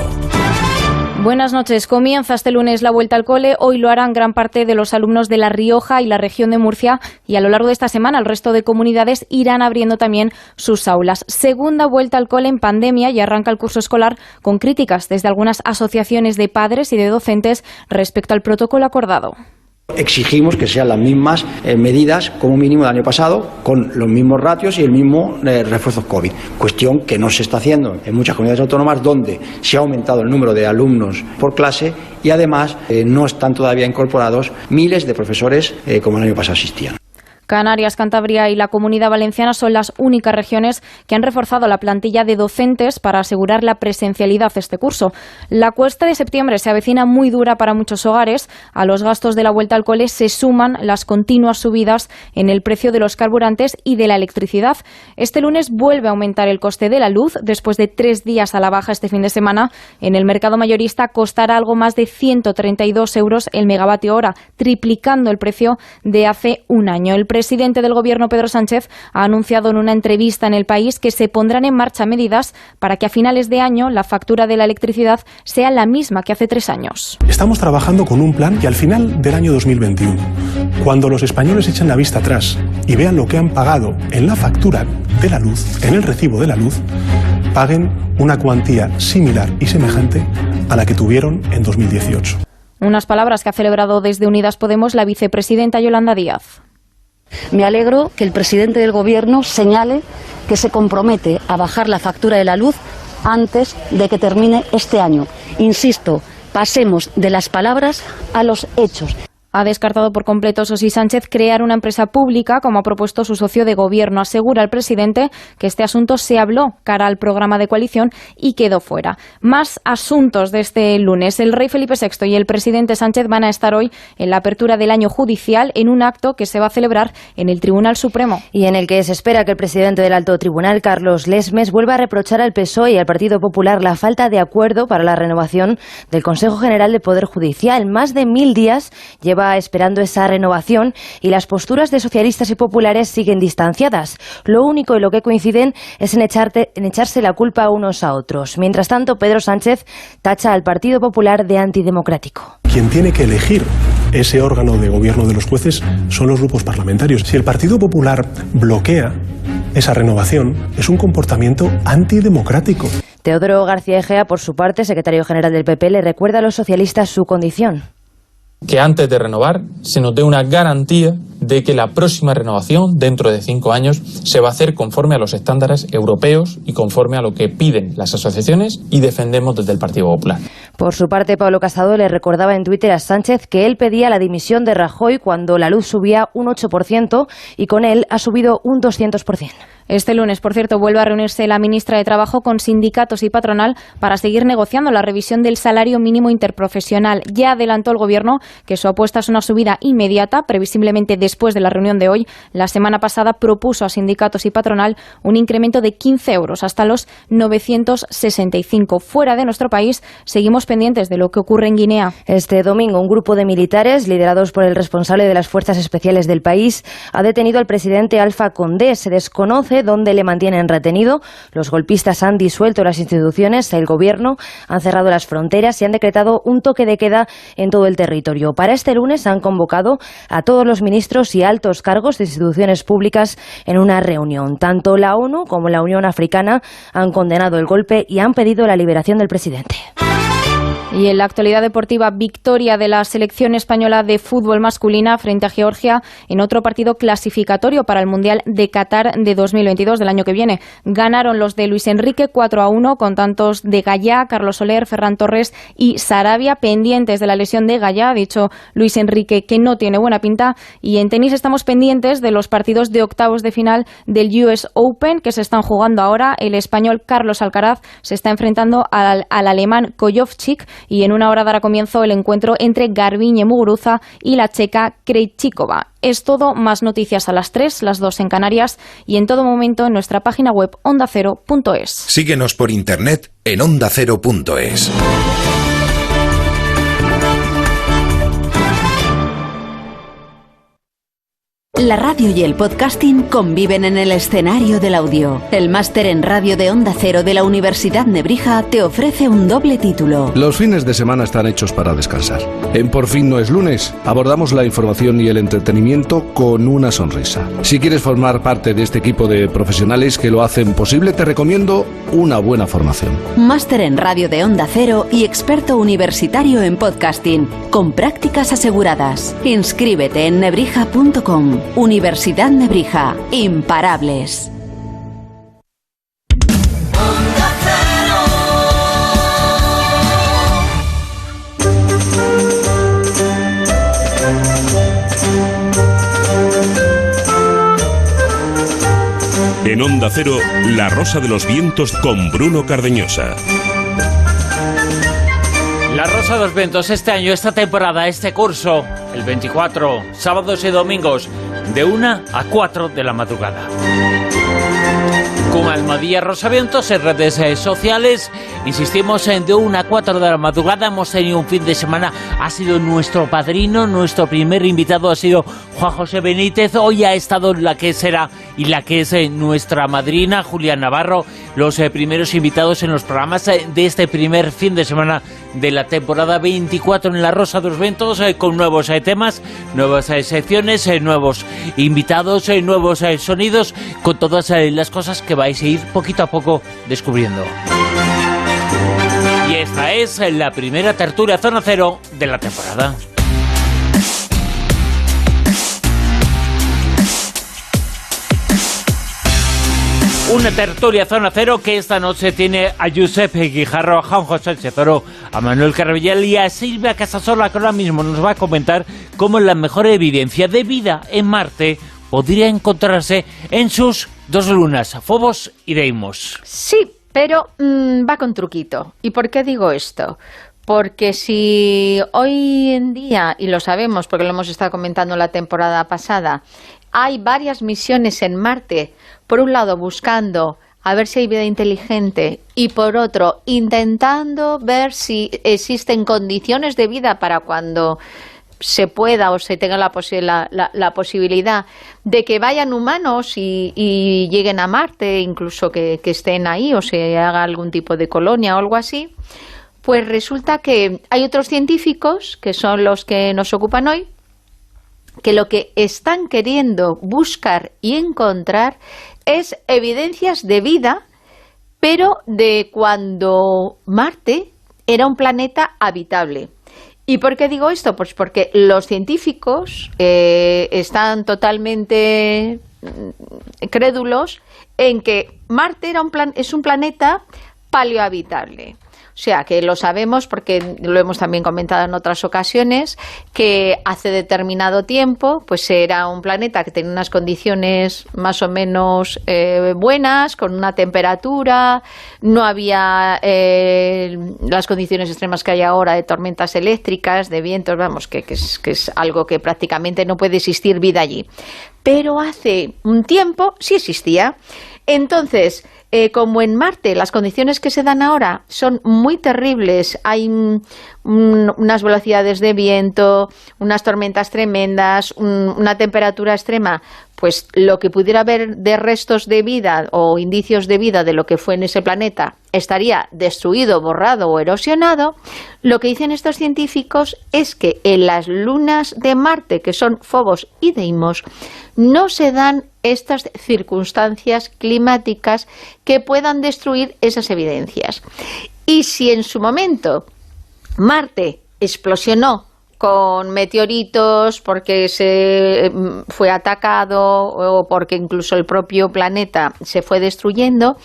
Buenas noches. Comienza este lunes la vuelta al cole. Hoy lo harán gran parte de los alumnos de La Rioja y la región de Murcia, y a lo largo de esta semana el resto de comunidades irán abriendo también sus aulas. Segunda vuelta al cole en pandemia, y arranca el curso escolar con críticas desde algunas asociaciones de padres y de docentes respecto al protocolo acordado. Exigimos que sean las mismas medidas como mínimo del año pasado, con los mismos ratios y el mismo refuerzo COVID. Cuestión que no se está haciendo en muchas comunidades autónomas, donde se ha aumentado el número de alumnos por clase y además no están todavía incorporados miles de profesores como el año pasado existían. Canarias, Cantabria y la Comunidad Valenciana son las únicas regiones que han reforzado la plantilla de docentes para asegurar la presencialidad este curso. La cuesta de septiembre se avecina muy dura para muchos hogares. A los gastos de la vuelta al cole se suman las continuas subidas en el precio de los carburantes y de la electricidad. Este lunes vuelve a aumentar el coste de la luz. Después de 3 días a la baja este fin de semana, en el mercado mayorista costará algo más de 132 euros el megavatio hora, triplicando el precio de hace un año. El presidente del Gobierno, Pedro Sánchez, ha anunciado en una entrevista en El País que se pondrán en marcha medidas para que a finales de año la factura de la electricidad sea la misma que hace 3 años. Estamos trabajando con un plan que al final del año 2021, cuando los españoles echen la vista atrás y vean lo que han pagado en la factura de la luz, en el recibo de la luz, paguen una cuantía similar y semejante a la que tuvieron en 2018. Unas palabras que ha celebrado desde Unidas Podemos la vicepresidenta Yolanda Díaz. Me alegro que el presidente del Gobierno señale que se compromete a bajar la factura de la luz antes de que termine este año. Insisto, pasemos de las palabras a los hechos. Ha descartado por completo, eso sí, Sánchez, crear una empresa pública, como ha propuesto su socio de gobierno. Asegura el presidente que este asunto se habló cara al programa de coalición y quedó fuera. Más asuntos de este lunes. El rey Felipe VI y el presidente Sánchez van a estar hoy en la apertura del año judicial en un acto que se va a celebrar en el Tribunal Supremo. Y en el que se espera que el presidente del Alto Tribunal, Carlos Lesmes, vuelva a reprochar al PSOE y al Partido Popular la falta de acuerdo para la renovación del Consejo General del Poder Judicial. Más de 1000 días lleva esperando esa renovación y las posturas de socialistas y populares siguen distanciadas. Lo único en lo que coinciden es en echarse la culpa unos a otros. Mientras tanto, Pedro Sánchez tacha al Partido Popular de antidemocrático. Quien tiene que elegir ese órgano de gobierno de los jueces son los grupos parlamentarios. Si el Partido Popular bloquea esa renovación, es un comportamiento antidemocrático. Teodoro García Egea, por su parte, secretario general del PP, le recuerda a los socialistas su condición. Que antes de renovar se nos dé una garantía de que la próxima renovación, dentro de 5 años, se va a hacer conforme a los estándares europeos y conforme a lo que piden las asociaciones y defendemos desde el Partido Popular. Por su parte, Pablo Casado le recordaba en Twitter a Sánchez que él pedía la dimisión de Rajoy cuando la luz subía un 8% y con él ha subido un 200%. Este lunes, por cierto, vuelve a reunirse la ministra de Trabajo con sindicatos y patronal para seguir negociando la revisión del salario mínimo interprofesional. Ya adelantó el Gobierno que su apuesta es una subida inmediata, previsiblemente después de la reunión de hoy. La semana pasada propuso a sindicatos y patronal un incremento de 15 euros hasta los 965. Fuera de nuestro país, seguimos pendientes de lo que ocurre en Guinea. Este domingo, un grupo de militares, liderados por el responsable de las fuerzas especiales del país, ha detenido al presidente Alpha Condé. Se desconoce dónde le mantienen retenido. Los golpistas han disuelto las instituciones, el gobierno, han cerrado las fronteras y han decretado un toque de queda en todo el territorio. Para este lunes han convocado a todos los ministros y altos cargos de instituciones públicas en una reunión. Tanto la ONU como la Unión Africana han condenado el golpe y han pedido la liberación del presidente. Y en la actualidad deportiva, victoria de la selección española de fútbol masculina frente a Georgia en otro partido clasificatorio para el Mundial de Qatar de 2022 del año que viene. Ganaron los de Luis Enrique 4-1 con tantos de Gallá, Carlos Soler, Ferran Torres y Sarabia, pendientes de la lesión de Gallá. Ha dicho Luis Enrique que no tiene buena pinta. Y en tenis estamos pendientes de los partidos de octavos de final del US Open que se están jugando ahora. El español Carlos Alcaraz se está enfrentando al alemán Kolovchik. Y en una hora dará comienzo el encuentro entre Garbiñe Muguruza y la checa Krejcikova. Es todo, más noticias a las 3, las 2 en Canarias y en todo momento en nuestra página web ondacero.es. Síguenos por internet en ondacero.es. La radio y el podcasting conviven en el escenario del audio. El máster en radio de Onda Cero de la Universidad Nebrija te ofrece un doble título. Los fines de semana están hechos para descansar. En Por fin no es lunes, abordamos la información y el entretenimiento con una sonrisa. Si quieres formar parte de este equipo de profesionales que lo hacen posible, te recomiendo una buena formación. Máster en radio de Onda Cero y experto universitario en podcasting, con prácticas aseguradas. Inscríbete en nebrija.com. Universidad Nebrija. Imparables. En Onda Cero, La Rosa de los Vientos con Bruno Cardeñosa. La Rosa de los Vientos este año, esta temporada, este curso, el 24, sábados y domingos, de 1 a 4 de la madrugada. Con Almadía Rosavientos en redes sociales, insistimos en de 1 a 4 de la madrugada. Hemos tenido un fin de semana, ha sido nuestro padrino, nuestro primer invitado ha sido Juan José Benítez. Hoy ha estado la que será y la que es nuestra madrina, Julián Navarro, los primeros invitados en los programas de este primer fin de semana de la temporada 24 en La Rosa de los Vientos, con nuevos temas, nuevas secciones, nuevos invitados, nuevos sonidos, con todas las cosas que vais a ir poquito a poco descubriendo. Y esta es la primera tertulia Zona Cero de la temporada. Una tertulia Zona Cero que esta noche tiene a Giuseppe Guijarro, a Juan José Chezoro, a Manuel Carabellal y a Silvia Casasola, que ahora mismo nos va a comentar cómo la mejor evidencia de vida en Marte podría encontrarse en sus dos lunas, Phobos y Deimos. Sí, pero va con truquito. ¿Y por qué digo esto? Porque si hoy en día, y lo sabemos porque lo hemos estado comentando la temporada pasada, hay varias misiones en Marte, por un lado buscando a ver si hay vida inteligente y por otro intentando ver si existen condiciones de vida para cuando se pueda o se tenga la posibilidad de que vayan humanos y lleguen a Marte, incluso que estén ahí o se haga algún tipo de colonia o algo así. Pues resulta que hay otros científicos, que son los que nos ocupan hoy, que lo que están queriendo buscar y encontrar es evidencias de vida, pero de cuando Marte era un planeta habitable. ¿Y por qué digo esto? Pues porque los científicos están totalmente crédulos en que Marte es un planeta paleohabitable. O sea, que lo sabemos porque lo hemos también comentado en otras ocasiones, que hace determinado tiempo pues era un planeta que tenía unas condiciones más o menos buenas, con una temperatura, no había las condiciones extremas que hay ahora de tormentas eléctricas, de vientos, vamos, que es algo que prácticamente no puede existir vida allí. Pero hace un tiempo sí existía. Entonces, como en Marte las condiciones que se dan ahora son muy terribles, hay unas velocidades de viento, unas tormentas tremendas, una temperatura extrema, pues lo que pudiera haber de restos de vida o indicios de vida de lo que fue en ese planeta estaría destruido, borrado o erosionado. Lo que dicen estos científicos es que en las lunas de Marte, que son Phobos y Deimos, no se dan estas circunstancias climáticas que puedan destruir esas evidencias. Y si en su momento Marte explosionó con meteoritos porque se fue atacado o porque incluso el propio planeta se fue destruyendo,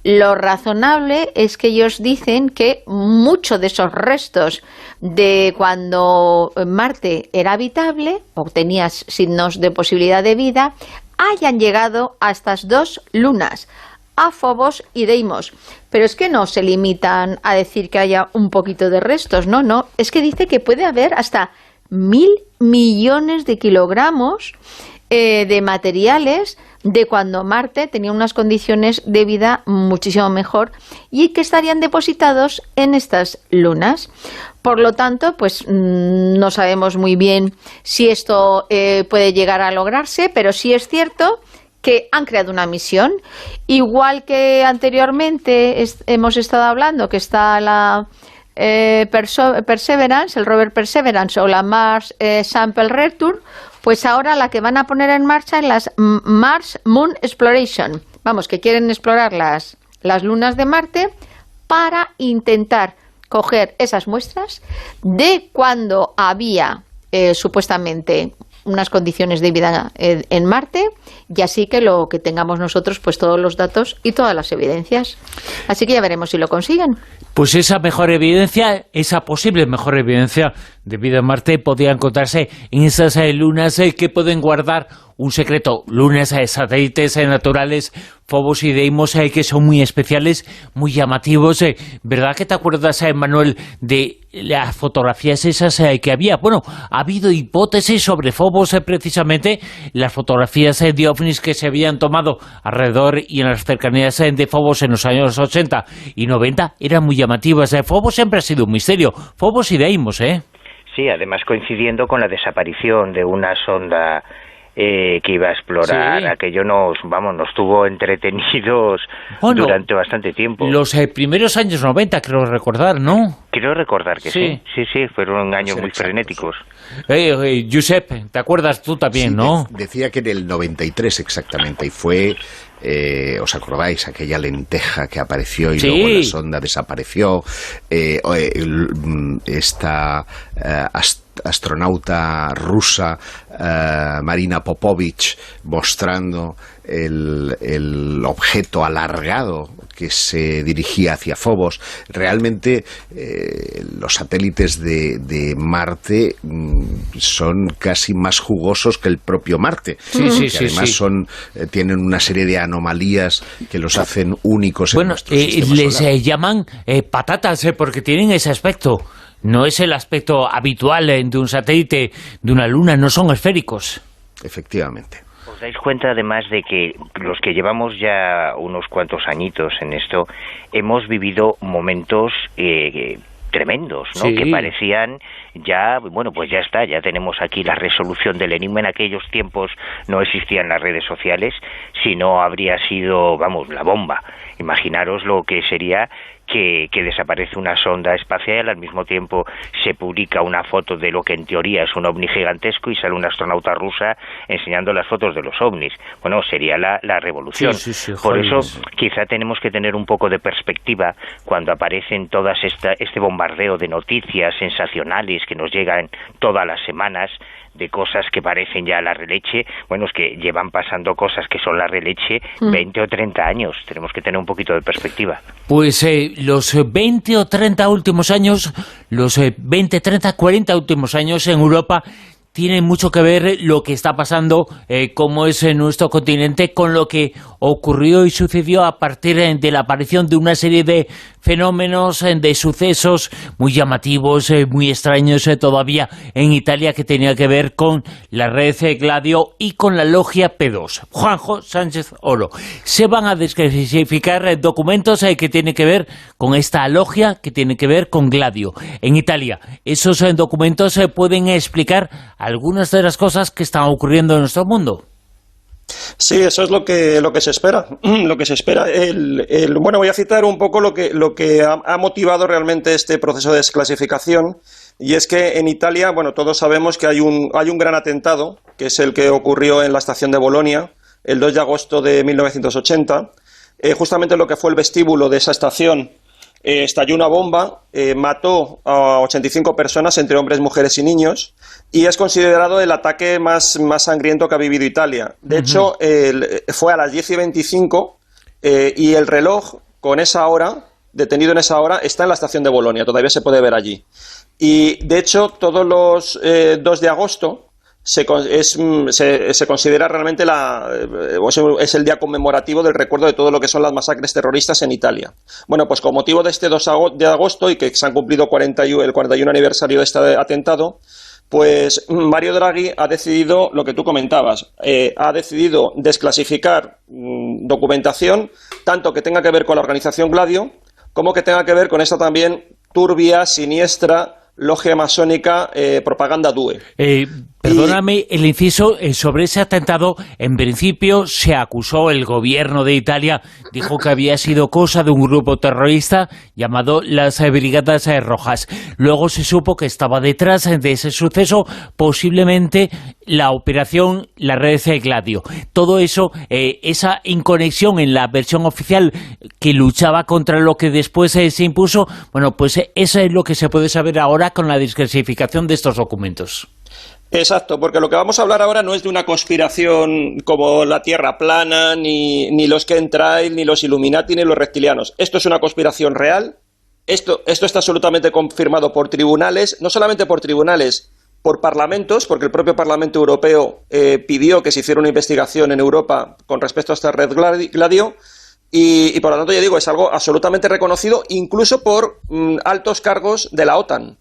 lo razonable es que ellos dicen que muchos de esos restos de cuando Marte era habitable o tenía signos de posibilidad de vida hayan llegado a estas dos lunas, a Phobos y Deimos. Pero es que no se limitan a decir que haya un poquito de restos, no, es que dice que puede haber hasta 1.000 millones de kilogramos de materiales de cuando Marte tenía unas condiciones de vida muchísimo mejor y que estarían depositados en estas lunas. Por lo tanto, pues no sabemos muy bien si esto puede llegar a lograrse, pero sí es cierto que han creado una misión, igual que anteriormente hemos estado hablando que está la Perseverance, el rover Perseverance o la Mars Sample Return, pues ahora la que van a poner en marcha es las Mars Moon Exploration. Vamos, que quieren explorar las lunas de Marte para intentar coger esas muestras de cuando había supuestamente unas condiciones de vida en Marte, y así que lo que tengamos nosotros, pues todos los datos y todas las evidencias. Así que ya veremos si lo consiguen. Pues esa mejor evidencia, esa posible mejor evidencia de vida en Marte podría encontrarse en esas lunas que pueden guardar un secreto. Lunas, satélites naturales, Phobos y Deimos, que son muy especiales, muy llamativos. ¿Verdad que te acuerdas, Manuel, de las fotografías esas que había? Bueno, ha habido hipótesis sobre Phobos, precisamente las fotografías de ovnis que se habían tomado alrededor y en las cercanías de Phobos en los años 80 y 90 eran muy llamativas. Phobos siempre ha sido un misterio. Phobos y Deimos, Sí, además coincidiendo con la desaparición de una sonda que iba a explorar, sí. Aquello nos tuvo entretenidos durante bastante tiempo. Los primeros años 90, creo recordar, ¿no? Creo recordar que sí, fueron años muy frenéticos. Josep, ¿te acuerdas tú también, no? Decía que en el 93 exactamente, y fue... ¿os acordáis? Aquella lenteja que apareció y luego la sonda desapareció. Esta astronauta rusa, Marina Popovich, mostrando el objeto alargado que se dirigía hacia Phobos. Realmente los satélites de Marte son casi más jugosos que el propio Marte. Además tienen una serie de anomalías que los hacen únicos en nuestro sistema solar. Les llaman patatas porque tienen ese aspecto. No es el aspecto habitual de un satélite, de una luna, no son esféricos. Efectivamente. ¿Os dais cuenta además de que los que llevamos ya unos cuantos añitos en esto, hemos vivido momentos tremendos, ¿no? Que parecían ya, pues ya está, ya tenemos aquí la resolución del enigma. En aquellos tiempos no existían las redes sociales, si no habría sido, la bomba. Imaginaros lo que sería que desaparece una sonda espacial, al mismo tiempo se publica una foto de lo que en teoría es un ovni gigantesco y sale una astronauta rusa enseñando las fotos de los ovnis. Bueno, sería la revolución. Por eso quizá tenemos que tener un poco de perspectiva cuando aparecen todas este bombardeo de noticias sensacionales que nos llegan todas las semanas de cosas que parecen ya la releche. Bueno, es que llevan pasando cosas que son la releche 20 o 30 años. Tenemos que tener un poquito de perspectiva. Pues los 20 o 30 últimos años, los 20, 30, 40 últimos años en Europa tiene mucho que ver lo que está pasando, como es en nuestro continente, con lo que ocurrió y sucedió a partir de la aparición de una serie de fenómenos, de sucesos muy llamativos, muy extraños todavía en Italia, que tenía que ver con la red Gladio y con la logia P2. Juanjo Sánchez Oro. Se van a desclasificar documentos que tienen que ver con esta logia, que tienen que ver con Gladio en Italia. Esos documentos pueden explicar algunas de las cosas que están ocurriendo en nuestro mundo. Sí, eso es lo que se espera. Lo que se espera. Bueno, voy a citar un poco lo que ha motivado realmente este proceso de desclasificación, y es que en Italia, bueno, todos sabemos que hay un gran atentado, que es el que ocurrió en la estación de Bolonia el 2 de agosto de 1980. Justamente lo que fue el vestíbulo de esa estación, estalló una bomba, mató a 85 personas, entre hombres, mujeres y niños, y es considerado el ataque más sangriento que ha vivido Italia. De hecho, fue a las 10:25 y el reloj con esa hora, detenido en esa hora, está en la estación de Bolonia, todavía se puede ver allí. Y de hecho, todos los 2 de agosto se considera realmente es el día conmemorativo del recuerdo de todo lo que son las masacres terroristas en Italia. Bueno, pues con motivo de este 2 de agosto y que se han cumplido el 41 aniversario de este atentado, pues Mario Draghi ha decidido lo que tú comentabas, ha decidido desclasificar documentación, tanto que tenga que ver con la organización Gladio, como que tenga que ver con esta también turbia, siniestra logia masónica Propaganda Due. Perdóname el inciso, sobre ese atentado, en principio se acusó el gobierno de Italia, dijo que había sido cosa de un grupo terrorista llamado las Brigadas Rojas. Luego se supo que estaba detrás de ese suceso posiblemente la operación, la red Gladio. Todo eso, esa inconexión en la versión oficial que luchaba contra lo que después se impuso, bueno, pues eso es lo que se puede saber ahora con la desclasificación de estos documentos. Exacto, porque lo que vamos a hablar ahora no es de una conspiración como la Tierra plana, ni los chemtrails, ni los Illuminati, ni los reptilianos. Esto es una conspiración real. Esto está absolutamente confirmado por tribunales, no solamente por tribunales, por parlamentos, porque el propio Parlamento Europeo pidió que se hiciera una investigación en Europa con respecto a esta red Gladio. Y por lo tanto, ya digo, es algo absolutamente reconocido, incluso por altos cargos de la OTAN,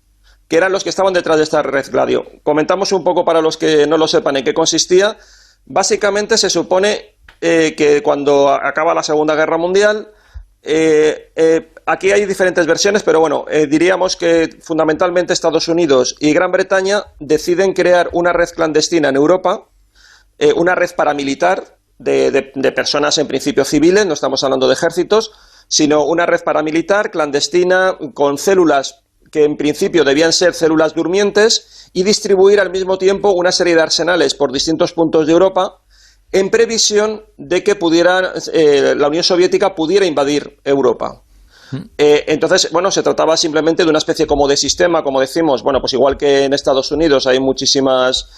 que eran los que estaban detrás de esta red Gladio. Comentamos un poco para los que no lo sepan en qué consistía. Básicamente se supone que cuando acaba la Segunda Guerra Mundial, aquí hay diferentes versiones, pero bueno, diríamos que fundamentalmente Estados Unidos y Gran Bretaña deciden crear una red clandestina en Europa, una red paramilitar de personas en principio civiles, no estamos hablando de ejércitos, sino una red paramilitar clandestina con células que en principio debían ser células durmientes, y distribuir al mismo tiempo una serie de arsenales por distintos puntos de Europa en previsión de que la Unión Soviética pudiera invadir Europa. Entonces, bueno, se trataba simplemente de una especie como de sistema, como decimos, bueno, pues igual que en Estados Unidos hay muchísimas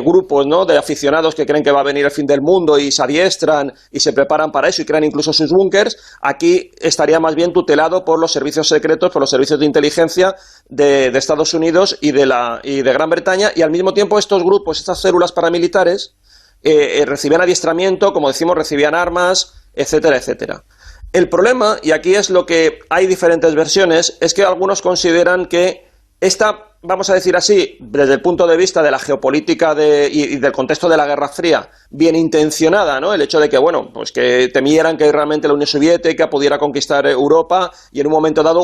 grupos, ¿no?, de aficionados que creen que va a venir el fin del mundo y se adiestran y se preparan para eso y crean incluso sus búnkers. Aquí estaría más bien tutelado por los servicios secretos, por los servicios de inteligencia de Estados Unidos y de Gran Bretaña, y al mismo tiempo estos grupos, estas células paramilitares, recibían adiestramiento, como decimos, recibían armas, etcétera, etcétera. El problema, y aquí es lo que hay diferentes versiones, es que algunos consideran que esta, vamos a decir así, desde el punto de vista de la geopolítica y del contexto de la Guerra Fría, bien intencionada, ¿no? El hecho de que, bueno, pues que temieran que realmente la Unión Soviética pudiera conquistar Europa y en un momento dado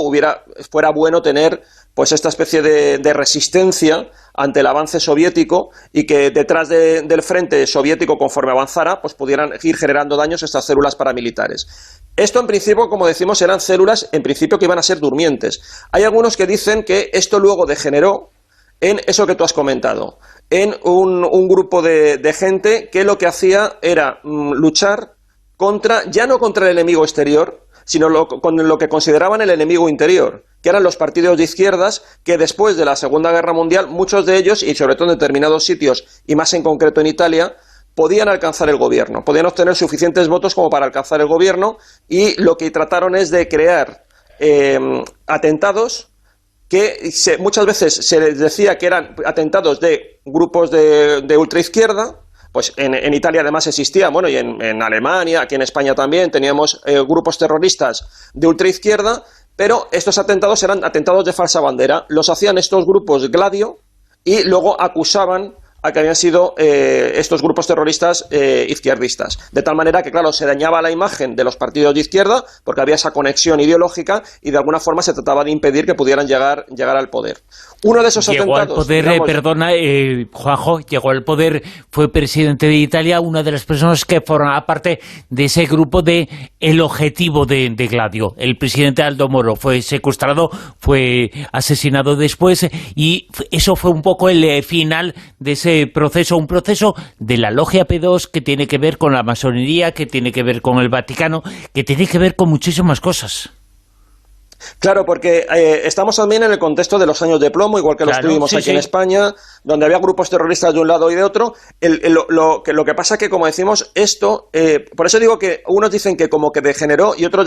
fuera bueno tener pues esta especie de resistencia ante el avance soviético, y que detrás del frente soviético, conforme avanzara, pues pudieran ir generando daños estas células paramilitares. Esto en principio, como decimos, eran células en principio que iban a ser durmientes. Hay algunos que dicen que esto luego degeneró en eso que tú has comentado, en un grupo de gente que lo que hacía era luchar ya no contra el enemigo exterior, sino con lo que consideraban el enemigo interior, que eran los partidos de izquierdas, que después de la Segunda Guerra Mundial, muchos de ellos, y sobre todo en determinados sitios, y más en concreto en Italia, podían alcanzar el gobierno, podían obtener suficientes votos como para alcanzar el gobierno, y lo que trataron es de crear atentados que muchas veces se les decía que eran atentados de grupos de ultraizquierda. Pues en Italia además existía, bueno, y en Alemania, aquí en España también, teníamos grupos terroristas de ultraizquierda, pero estos atentados eran atentados de falsa bandera. Los hacían estos grupos Gladio y luego acusaban a que habían sido estos grupos terroristas izquierdistas. De tal manera que, claro, se dañaba la imagen de los partidos de izquierda porque había esa conexión ideológica y de alguna forma se trataba de impedir que pudieran llegar al poder. Uno de esos llegó atentados... al poder, Juanjo, llegó al poder, fue presidente de Italia, una de las personas que formaba parte de ese grupo de El Objetivo de Gladio. El presidente Aldo Moro fue secuestrado, fue asesinado después y eso fue un poco el final de ese proceso, un proceso de la Logia P2 que tiene que ver con la masonería, que tiene que ver con el Vaticano, que tiene que ver con muchísimas cosas. Claro, porque estamos también en el contexto de los años de plomo, igual que los tuvimos aquí en España, donde había grupos terroristas de un lado y de otro. Lo que pasa que, como decimos, esto, por eso digo que unos dicen que como que degeneró y otros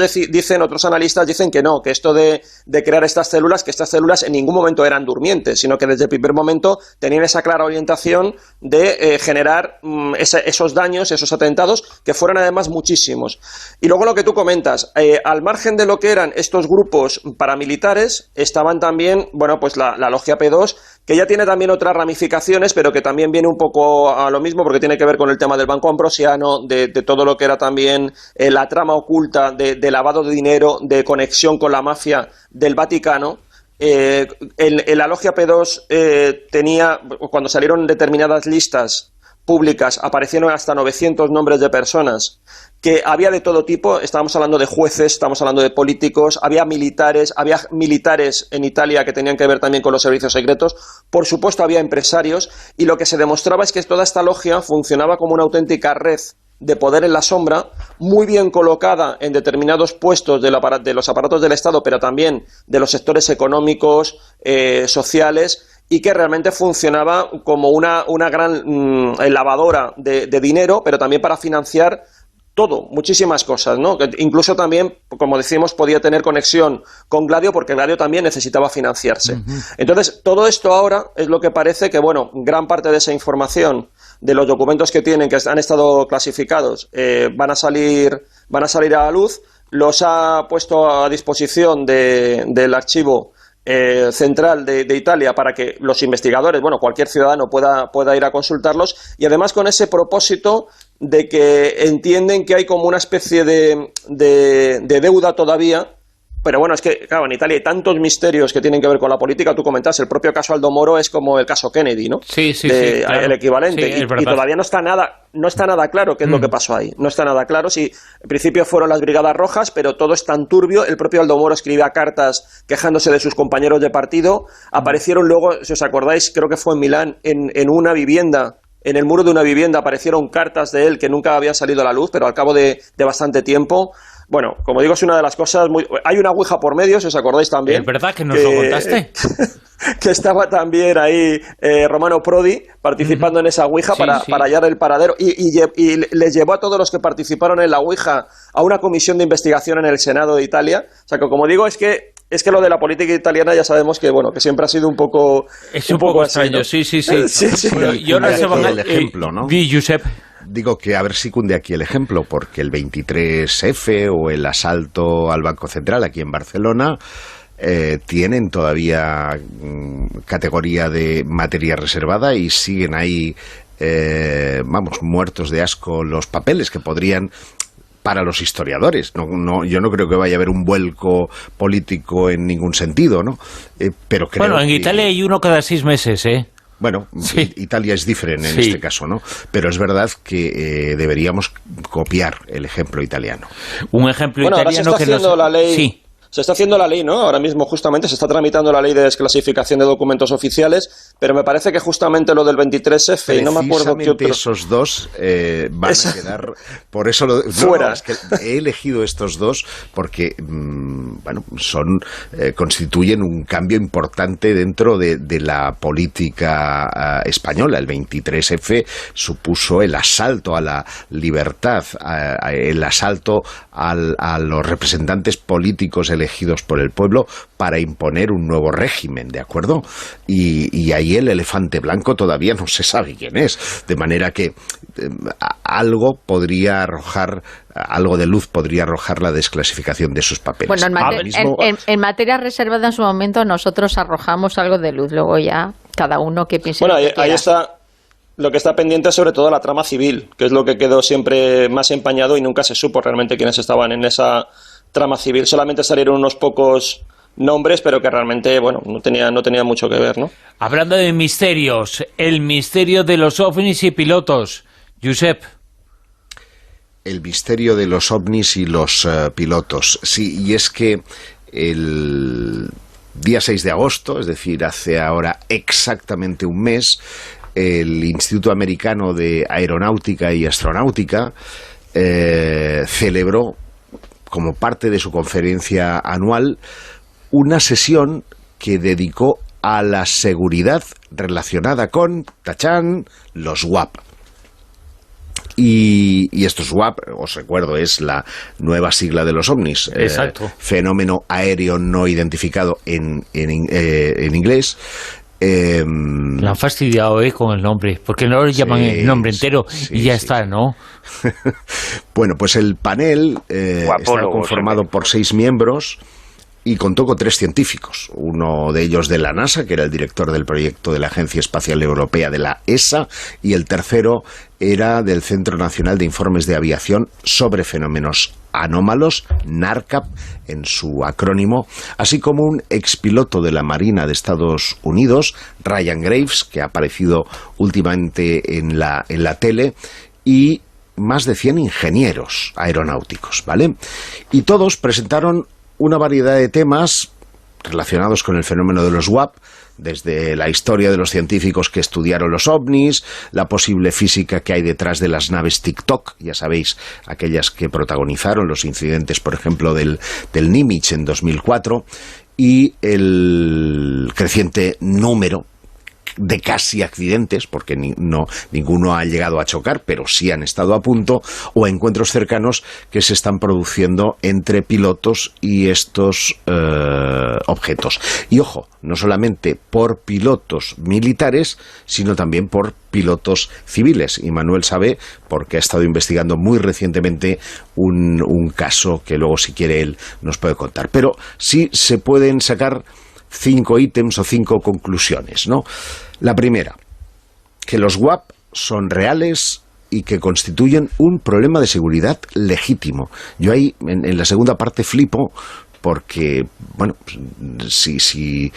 otros analistas dicen que no, que esto de crear estas células en ningún momento eran durmientes, sino que desde el primer momento tenían esa clara orientación de generar esos daños, esos atentados, que fueron además muchísimos. Y luego lo que tú comentas, al margen de lo que eran estos grupos paramilitares, estaban también, bueno, pues la Logia P2, que ya tiene también otras ramificaciones, pero que también viene un poco a lo mismo, porque tiene que ver con el tema del Banco Ambrosiano, de todo lo que era también la trama oculta de lavado de dinero, de conexión con la mafia del Vaticano. La Logia P2 tenía, cuando salieron determinadas listas públicas, aparecieron hasta 900 nombres de personas, que había de todo tipo. Estábamos hablando de jueces, estábamos hablando de políticos, había militares en Italia que tenían que ver también con los servicios secretos, por supuesto había empresarios, y lo que se demostraba es que toda esta logia funcionaba como una auténtica red de poder en la sombra, muy bien colocada en determinados puestos de los aparatos del Estado, pero también de los sectores económicos, sociales, y que realmente funcionaba como una gran lavadora de dinero, pero también para financiar todo, muchísimas cosas, ¿no? Incluso también, como decimos, podía tener conexión con Gladio, porque Gladio también necesitaba financiarse. Entonces, todo esto ahora es lo que parece que, bueno, gran parte de esa información, de los documentos que tienen, que han estado clasificados, van a salir a la luz. Los ha puesto a disposición del archivo central de Italia para que los investigadores, bueno, cualquier ciudadano pueda ir a consultarlos, y además con ese propósito de que entienden que hay como una especie de deuda todavía. Pero bueno, es que, claro, en Italia hay tantos misterios que tienen que ver con la política. Tú comentas, el propio caso Aldo Moro es como el caso Kennedy, ¿no? Sí, claro. El equivalente. Sí, y todavía no está nada claro qué es lo que pasó ahí. No está nada claro. Si en principio fueron las Brigadas Rojas, pero todo es tan turbio. El propio Aldo Moro escribía cartas quejándose de sus compañeros de partido. Aparecieron luego, si os acordáis, creo que fue en Milán, en una vivienda. En el muro de una vivienda aparecieron cartas de él que nunca habían salido a la luz, pero al cabo de bastante tiempo. Bueno, como digo, es una de las cosas Hay una ouija por medio, si os acordáis también. Es verdad que nos lo contaste. Que estaba también ahí Romano Prodi participando en esa ouija para hallar el paradero. Y les llevó a todos los que participaron en la ouija a una comisión de investigación en el Senado de Italia. O sea, que como digo, es que lo de la política italiana ya sabemos que, bueno, que siempre ha sido un poco... Es un poco extraño, así, ¿no? Sí. Bueno, yo no sé el ejemplo, ¿no? Josep. Digo que a ver si cunde aquí el ejemplo, porque el 23F o el asalto al Banco Central aquí en Barcelona tienen todavía categoría de materia reservada y siguen ahí, muertos de asco los papeles que podrían... para los historiadores. Yo no creo que vaya a haber un vuelco político en ningún sentido, ¿no? Pero creo en Italia hay uno cada 6 meses, ¿eh? Bueno, sí. Italia es diferente en este caso, ¿no? Pero es verdad que deberíamos copiar el ejemplo italiano. Un ejemplo italiano ahora se está haciendo la ley. Sí. Se está haciendo la ley, ¿no? Ahora mismo justamente se está tramitando la ley de desclasificación de documentos oficiales, pero me parece que justamente lo del 23F, y no me acuerdo qué otro... esos dos van a quedar... Por eso fuera. No, es que he elegido estos dos porque, constituyen un cambio importante dentro de la política española. El 23F supuso el asalto a la libertad, el asalto a los representantes políticos elegidos por el pueblo para imponer un nuevo régimen, ¿de acuerdo? Y ahí el elefante blanco todavía no se sabe quién es, de manera que algo de luz podría arrojar la desclasificación de sus papeles. Bueno, en materia reservada en su momento nosotros arrojamos algo de luz, luego ya cada uno que piense. Bueno, lo que quiera. ahí está. Lo que está pendiente es sobre todo la trama civil, que es lo que quedó siempre más empañado y nunca se supo realmente quiénes estaban en esa trama civil. Solamente salieron unos pocos nombres, pero que realmente, no tenía mucho que ver, ¿no? Hablando de misterios, el misterio de los ovnis y pilotos. Josep. El misterio de los ovnis y los pilotos. Sí, y es que el día 6 de agosto, es decir, hace ahora exactamente un mes, el Instituto Americano de Aeronáutica y Astronáutica celebró, como parte de su conferencia anual, una sesión que dedicó a la seguridad relacionada con, ¡tachán!, los WAP. Y estos WAP, os recuerdo, es la nueva sigla de los ovnis. Exacto. Fenómeno aéreo no identificado en inglés. La han fastidiado con el nombre, porque no lo llaman el nombre entero y ya está, ¿no? Bueno, pues el panel está conformado por 6 miembros y contó con 3 científicos, uno de ellos de la NASA, que era el director del proyecto de la Agencia Espacial Europea, de la ESA, y el tercero era del Centro Nacional de Informes de Aviación sobre Fenómenos Anómalos, NARCAP en su acrónimo, así como un expiloto de la Marina de Estados Unidos, Ryan Graves, que ha aparecido últimamente en la tele, y más de 100 ingenieros aeronáuticos, ¿vale? Y todos presentaron una variedad de temas relacionados con el fenómeno de los WAP, desde la historia de los científicos que estudiaron los ovnis, la posible física que hay detrás de las naves TikTok, ya sabéis, aquellas que protagonizaron los incidentes, por ejemplo, del Nimitz en 2004, y el creciente número de casi accidentes, porque ninguno ha llegado a chocar, pero sí han estado a punto, o encuentros cercanos que se están produciendo entre pilotos y estos objetos. Y ojo, no solamente por pilotos militares, sino también por pilotos civiles. Y Manuel sabe, porque ha estado investigando muy recientemente un caso que luego, si quiere, él nos puede contar. Pero sí se pueden sacar 5 ítems o 5 conclusiones, ¿no? La primera, que los WAP son reales y que constituyen un problema de seguridad legítimo. Yo ahí, en la segunda parte, flipo, porque, si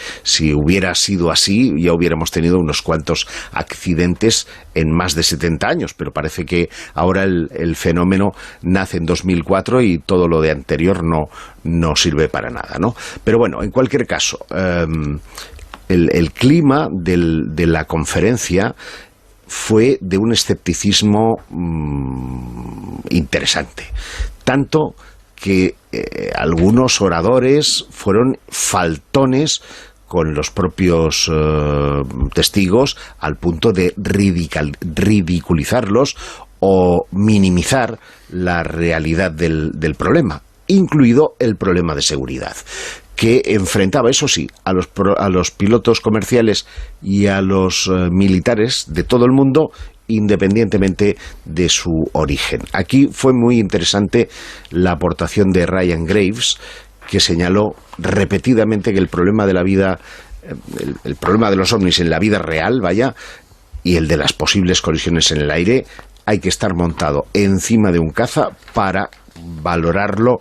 hubiera sido así, ya hubiéramos tenido unos cuantos accidentes en más de 70 años, pero parece que ahora el fenómeno nace en 2004 y todo lo de anterior no sirve para nada, ¿no? Pero bueno, en cualquier caso, el clima de la conferencia fue de un escepticismo interesante, tanto que algunos oradores fueron faltones con los propios testigos al punto de ridiculizarlos o minimizar la realidad del problema, incluido el problema de seguridad, que enfrentaba, eso sí, a los pilotos comerciales y a los militares de todo el mundo, independientemente de su origen. Aquí fue muy interesante la aportación de Ryan Graves, que señaló repetidamente que el problema de la vida, el problema de los ovnis en la vida real, y el de las posibles colisiones en el aire, hay que estar montado encima de un caza para valorarlo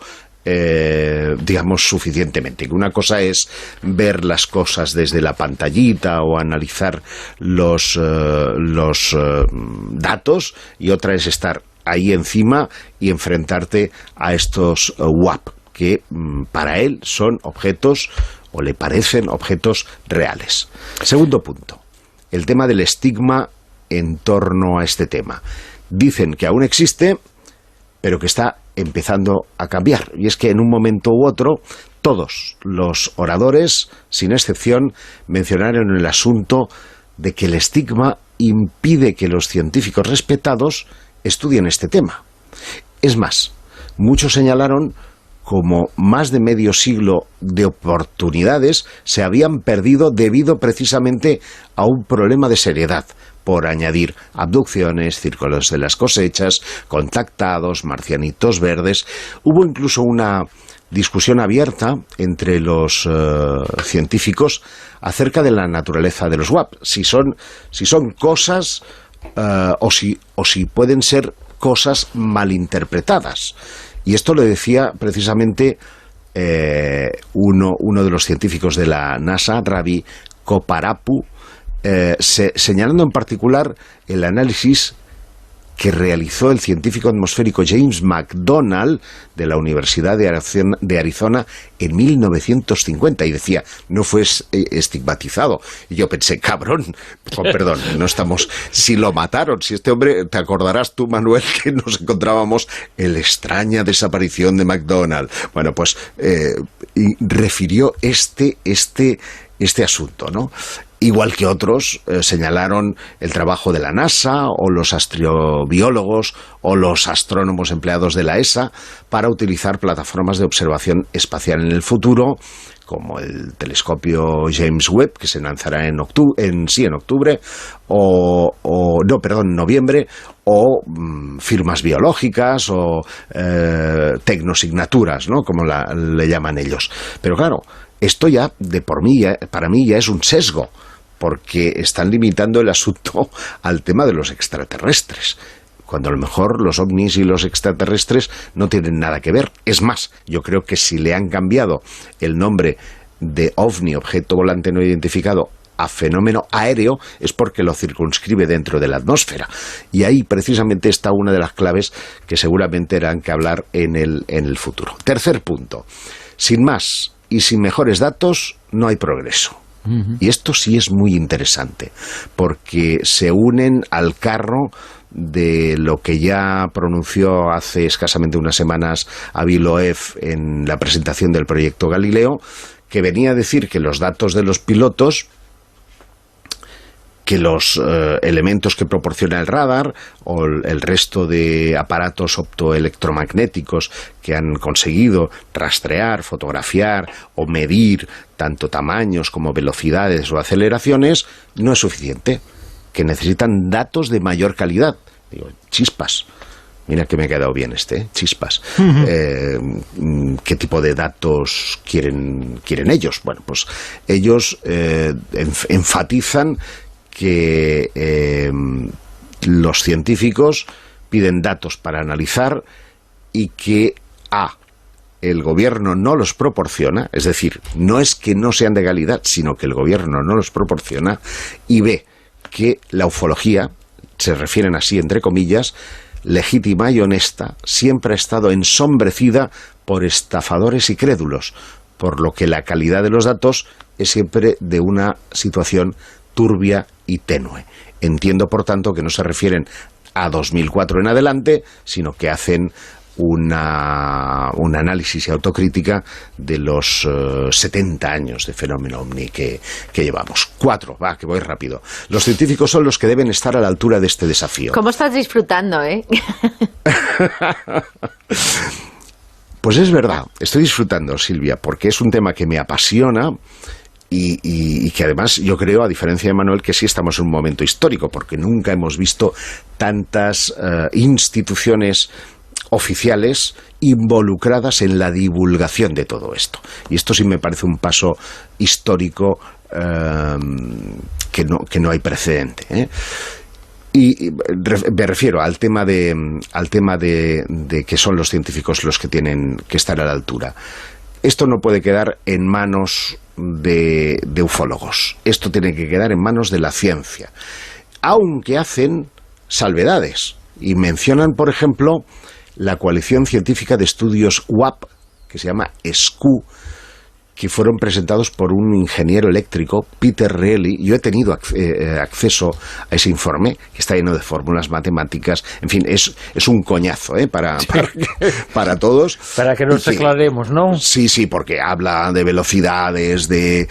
suficientemente. Que una cosa es ver las cosas desde la pantallita o analizar los datos, y otra es estar ahí encima y enfrentarte a estos WAP, que para él son objetos, o le parecen objetos reales. Segundo punto, el tema del estigma en torno a este tema. Dicen que aún existe, pero que está empezando a cambiar. Y es que en un momento u otro, todos los oradores, sin excepción, mencionaron el asunto de que el estigma impide que los científicos respetados estudien este tema. Es más, muchos señalaron como más de medio siglo de oportunidades se habían perdido debido precisamente a un problema de seriedad, por añadir abducciones, círculos de las cosechas, contactados, marcianitos verdes. Hubo incluso una discusión abierta entre los científicos acerca de la naturaleza de los WAP, si son cosas o si pueden ser cosas malinterpretadas. Y esto lo decía precisamente uno de los científicos de la NASA, Ravi Koparapu, señalando en particular el análisis que realizó el científico atmosférico James McDonald de la Universidad de Arizona en 1950, y decía, no fue estigmatizado. Y yo pensé, cabrón, con perdón, no estamos, si lo mataron, si este hombre, te acordarás tú, Manuel, que nos encontrábamos en la extraña desaparición de McDonald. Bueno, pues y refirió este asunto, ¿no? Igual que otros señalaron el trabajo de la NASA o los astrobiólogos o los astrónomos empleados de la ESA para utilizar plataformas de observación espacial en el futuro, como el telescopio James Webb, que se lanzará en octubre, noviembre, o firmas biológicas o tecnosignaturas, ¿no?, como le llaman ellos. Pero claro, esto ya, para mí ya es un sesgo, porque están limitando el asunto al tema de los extraterrestres, cuando a lo mejor los ovnis y los extraterrestres no tienen nada que ver. Es más, yo creo que si le han cambiado el nombre de ovni, objeto volante no identificado, a fenómeno aéreo, es porque lo circunscribe dentro de la atmósfera. Y ahí precisamente está una de las claves que seguramente harán que hablar en el futuro. Tercer punto, sin más y sin mejores datos no hay progreso. Y esto sí es muy interesante, porque se unen al carro de lo que ya pronunció hace escasamente unas semanas Avi Loeb en la presentación del proyecto Galileo, que venía a decir que los datos de los pilotos, que los elementos que proporciona el radar o el resto de aparatos optoelectromagnéticos que han conseguido rastrear, fotografiar o medir tanto tamaños como velocidades o aceleraciones, no es suficiente, que necesitan datos de mayor calidad. Digo, chispas. Mira que me ha quedado bien chispas. ¿Qué tipo de datos quieren ellos? Bueno, pues ellos enfatizan que los científicos piden datos para analizar y que el gobierno no los proporciona, es decir, no es que no sean de calidad, sino que el gobierno no los proporciona, y B, que la ufología, se refieren así entre comillas, legítima y honesta, siempre ha estado ensombrecida por estafadores y crédulos, por lo que la calidad de los datos es siempre de una situación turbia y tenue. Entiendo, por tanto, que no se refieren a 2004 en adelante, sino que hacen un análisis y autocrítica de los 70 años de fenómeno ovni que llevamos. 4, que voy rápido. Los científicos son los que deben estar a la altura de este desafío. ¿Cómo estás disfrutando, Pues es verdad, estoy disfrutando, Silvia, porque es un tema que me apasiona y que además yo creo, a diferencia de Manuel, que sí estamos en un momento histórico, porque nunca hemos visto tantas instituciones oficiales involucradas en la divulgación de todo esto. Y esto sí me parece un paso histórico que no hay precedente, Y me refiero al tema de que son los científicos los que tienen que estar a la altura. Esto no puede quedar en manos de ufólogos. Esto tiene que quedar en manos de la ciencia. Aunque hacen salvedades y mencionan, por ejemplo, la Coalición Científica de Estudios WAP que se llama SKU, que fueron presentados por un ingeniero eléctrico, Peter Reilly. Yo he tenido acceso a ese informe, que está lleno de fórmulas matemáticas. En fin, es un coñazo para todos. Para que nos aclaremos, ¿no? Sí, porque habla de velocidades, de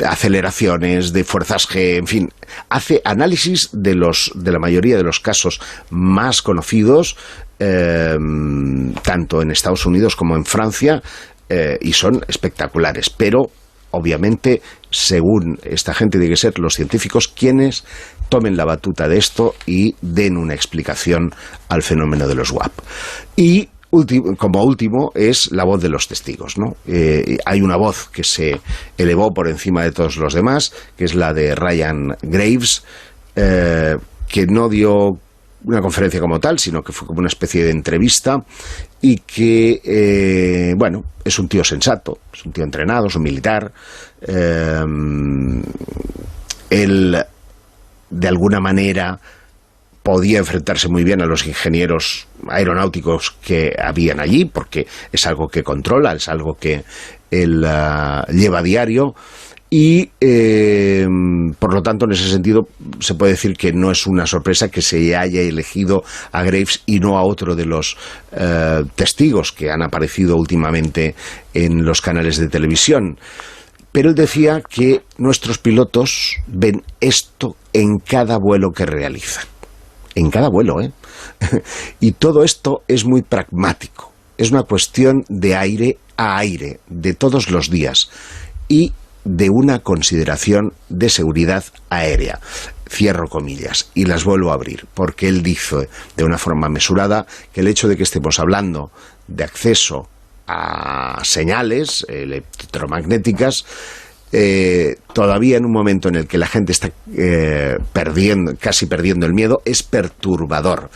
aceleraciones, de fuerzas G, en fin. Hace análisis de la mayoría de los casos más conocidos, tanto en Estados Unidos como en Francia, y son espectaculares, pero obviamente, según esta gente, tiene que ser los científicos quienes tomen la batuta de esto y den una explicación al fenómeno de los WAP. Y como último es la voz de los testigos, ¿no? Hay una voz que se elevó por encima de todos los demás, que es la de Ryan Graves, que no dio una conferencia como tal, sino que fue como una especie de entrevista, y que, es un tío sensato, es un tío entrenado, es un militar. Él, de alguna manera, podía enfrentarse muy bien a los ingenieros aeronáuticos que habían allí, porque es algo que controla, es algo que él lleva a diario. Y por lo tanto, en ese sentido, se puede decir que no es una sorpresa que se haya elegido a Graves y no a otro de los testigos que han aparecido últimamente en los canales de televisión. Pero él decía que nuestros pilotos ven esto en cada vuelo que realizan. En cada vuelo, ¿eh? Y todo esto es muy pragmático. Es una cuestión de aire a aire, de todos los días. Y de una consideración de seguridad aérea. Cierro comillas y las vuelvo a abrir, porque él dice de una forma mesurada que el hecho de que estemos hablando de acceso a señales electromagnéticas, todavía en un momento en el que la gente está casi perdiendo el miedo, es perturbador,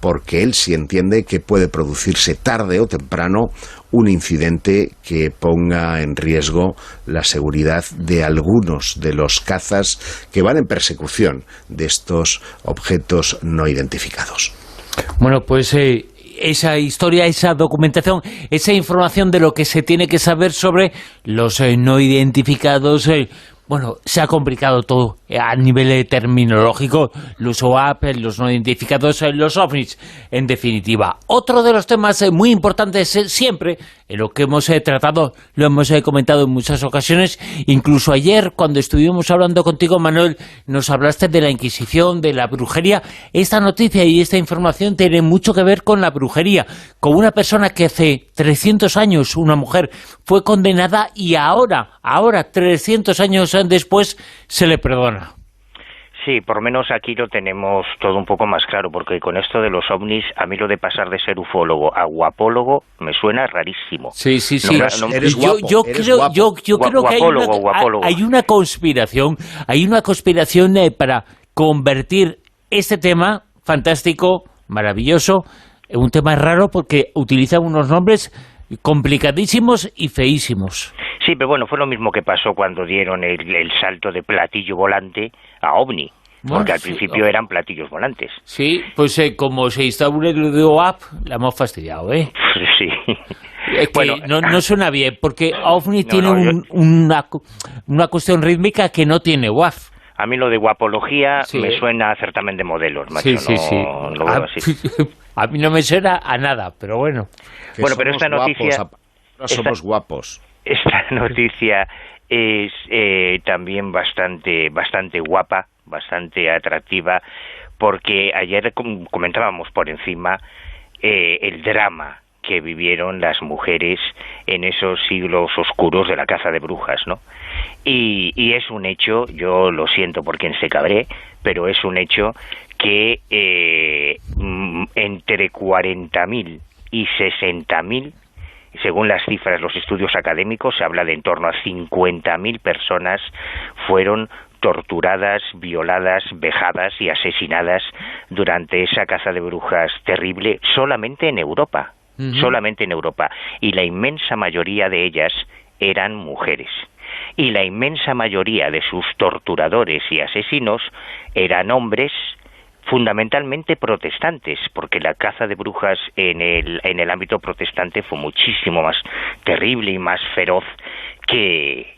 porque él sí entiende que puede producirse tarde o temprano un incidente que ponga en riesgo la seguridad de algunos de los cazas que van en persecución de estos objetos no identificados. Bueno, pues esa historia, esa documentación, esa información de lo que se tiene que saber sobre los no identificados, bueno, se ha complicado todo a nivel terminológico, los OAP, los no identificados, los OVNIs, en definitiva. Otro de los temas muy importantes siempre, en lo que hemos tratado, lo hemos comentado en muchas ocasiones, incluso ayer cuando estuvimos hablando contigo, Manuel, nos hablaste de la Inquisición, de la brujería. Esta noticia y esta información tiene mucho que ver con la brujería, con una persona que hace 300 años, una mujer, fue condenada y ahora, 300 años después, se le perdona. Sí, por lo menos aquí lo tenemos todo un poco más claro, porque con esto de los ovnis, a mí lo de pasar de ser ufólogo a guapólogo me suena rarísimo. Sí. Eres guapo, yo creo que hay una conspiración, para convertir este tema fantástico, maravilloso, en un tema raro, porque utiliza unos nombres complicadísimos y feísimos. Sí, pero bueno, fue lo mismo que pasó cuando dieron el salto de platillo volante a ovni, porque al principio eran platillos volantes. Sí, pues como se instaura el de OAP, la hemos fastidiado, ¿eh? Sí. Es que no suena bien, porque ovni tiene una cuestión rítmica que no tiene WAF. A mí lo de guapología me suena a certamen de modelos, macho. Sí. Lo veo así. A mí no me suena a nada, pero bueno. Bueno, pero esta noticia... somos guapos. Esta noticia es también bastante guapa, bastante atractiva, porque ayer comentábamos por encima el drama que vivieron las mujeres en esos siglos oscuros de la caza de brujas, ¿no? Y es un hecho, yo lo siento por quien se cabré, pero es un hecho que entre 40.000 y 60.000, según las cifras, los estudios académicos, se habla de en torno a 50.000 personas fueron torturadas, violadas, vejadas y asesinadas durante esa caza de brujas terrible solamente en Europa. Solamente en Europa. Y la inmensa mayoría de ellas eran mujeres. Y la inmensa mayoría de sus torturadores y asesinos eran hombres fundamentalmente protestantes, porque la caza de brujas en el ámbito protestante fue muchísimo más terrible y más feroz que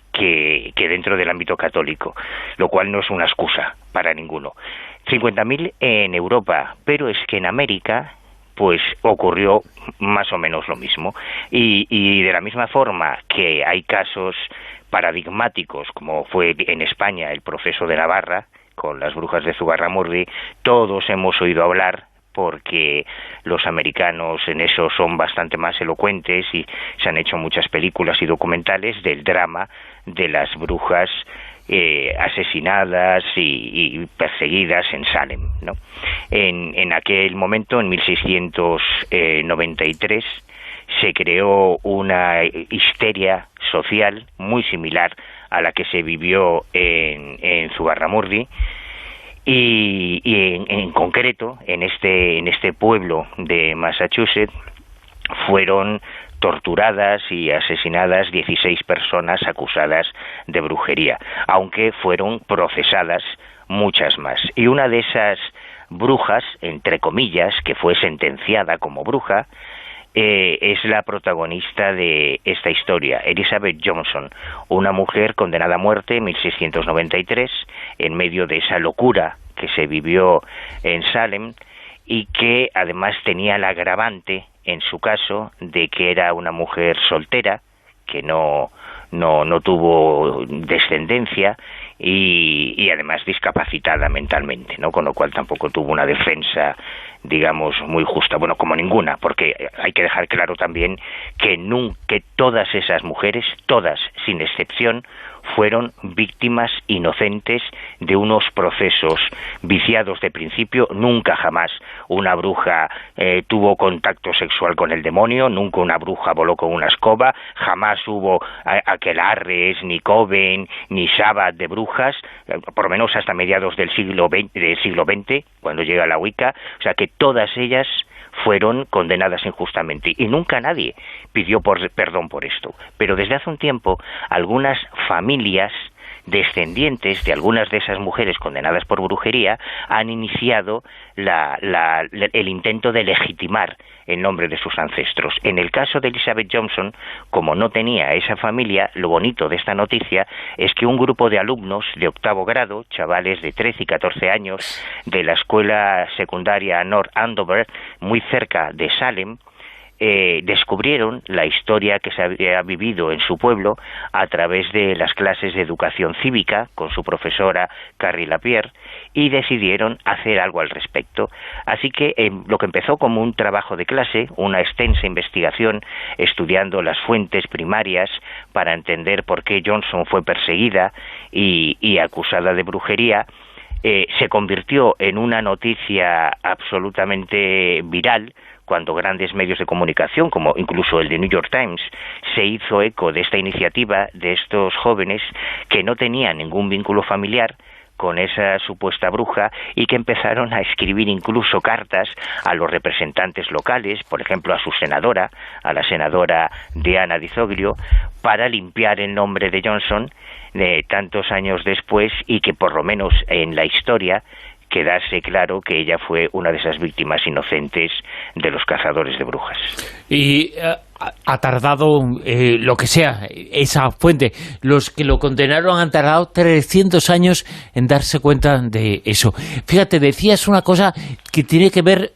dentro del ámbito católico, lo cual no es una excusa para ninguno. 50.000 en Europa, pero es que en América pues ocurrió más o menos lo mismo, y de la misma forma que hay casos paradigmáticos, como fue en España el proceso de Navarra con las brujas de Zugarramurdi, todos hemos oído hablar, porque los americanos en eso son bastante más elocuentes y se han hecho muchas películas y documentales del drama de las brujas asesinadas y perseguidas en Salem, ¿no? En aquel momento, en 1693, se creó una histeria social muy similar a la que se vivió en Zugarramurdi, y en concreto en este pueblo de Massachusetts fueron torturadas y asesinadas 16 personas acusadas de brujería, aunque fueron procesadas muchas más. Y una de esas brujas, entre comillas, que fue sentenciada como bruja, es la protagonista de esta historia, Elizabeth Johnson, una mujer condenada a muerte en 1693, en medio de esa locura que se vivió en Salem, y que además tenía el agravante, en su caso, de que era una mujer soltera, que no tuvo descendencia, y además discapacitada mentalmente, ¿no? Con lo cual tampoco tuvo una defensa, digamos, muy justa, bueno, como ninguna, porque hay que dejar claro también que todas esas mujeres, todas sin excepción, fueron víctimas inocentes de unos procesos viciados de principio. Nunca jamás una bruja tuvo contacto sexual con el demonio, nunca una bruja voló con una escoba, jamás hubo aquelarres, ni coven, ni sábado de brujas, por lo menos hasta mediados del siglo XX, cuando llega la Wicca. O sea que todas ellas fueron condenadas injustamente y nunca nadie pidió perdón por esto. Pero desde hace un tiempo algunas familias descendientes de algunas de esas mujeres condenadas por brujería han iniciado el intento de legitimar el nombre de sus ancestros. En el caso de Elizabeth Johnson, como no tenía esa familia, lo bonito de esta noticia es que un grupo de alumnos de 8º grado, chavales de 13 y 14 años, de la escuela secundaria North Andover, muy cerca de Salem, descubrieron la historia que se había vivido en su pueblo a través de las clases de educación cívica con su profesora Carrie Lapierre, y decidieron hacer algo al respecto. Así que lo que empezó como un trabajo de clase, una extensa investigación estudiando las fuentes primarias para entender por qué Johnson fue perseguida y acusada de brujería, se convirtió en una noticia absolutamente viral, cuando grandes medios de comunicación, como incluso el de New York Times, se hizo eco de esta iniciativa de estos jóvenes que no tenían ningún vínculo familiar con esa supuesta bruja, y que empezaron a escribir incluso cartas a los representantes locales, por ejemplo a su senadora, a la senadora Diana Di Zoglio, para limpiar el nombre de Johnson de tantos años después, y que por lo menos en la historia quedase claro que ella fue una de esas víctimas inocentes de los cazadores de brujas. Y ha tardado lo que sea, esa fuente. Los que lo condenaron han tardado 300 años en darse cuenta de eso. Fíjate, decías una cosa que tiene que ver,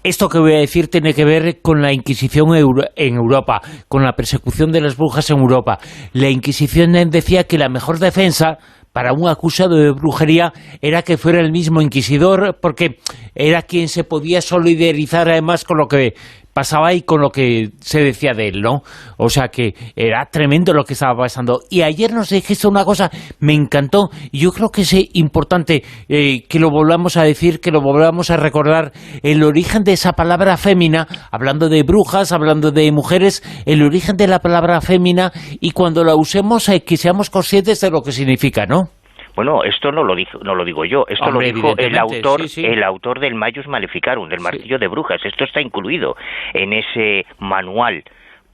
esto que voy a decir tiene que ver con la Inquisición en Europa, con la persecución de las brujas en Europa. La Inquisición decía que la mejor defensa para un acusado de brujería era que fuera el mismo inquisidor, porque era quien se podía solidarizar además con lo que pasaba y con lo que se decía de él, ¿no? O sea que era tremendo lo que estaba pasando. Y ayer nos dijiste una cosa, me encantó, y yo creo que es importante que lo volvamos a decir, que lo volvamos a recordar, el origen de esa palabra fémina, hablando de brujas, hablando de mujeres, el origen de la palabra fémina, y cuando la usemos que seamos conscientes de lo que significa, ¿no? Bueno, esto no lo digo yo, esto Hombre, lo dijo el autor, sí. el autor del Maius Maleficarum, del martillo de brujas. Esto está incluido en ese manual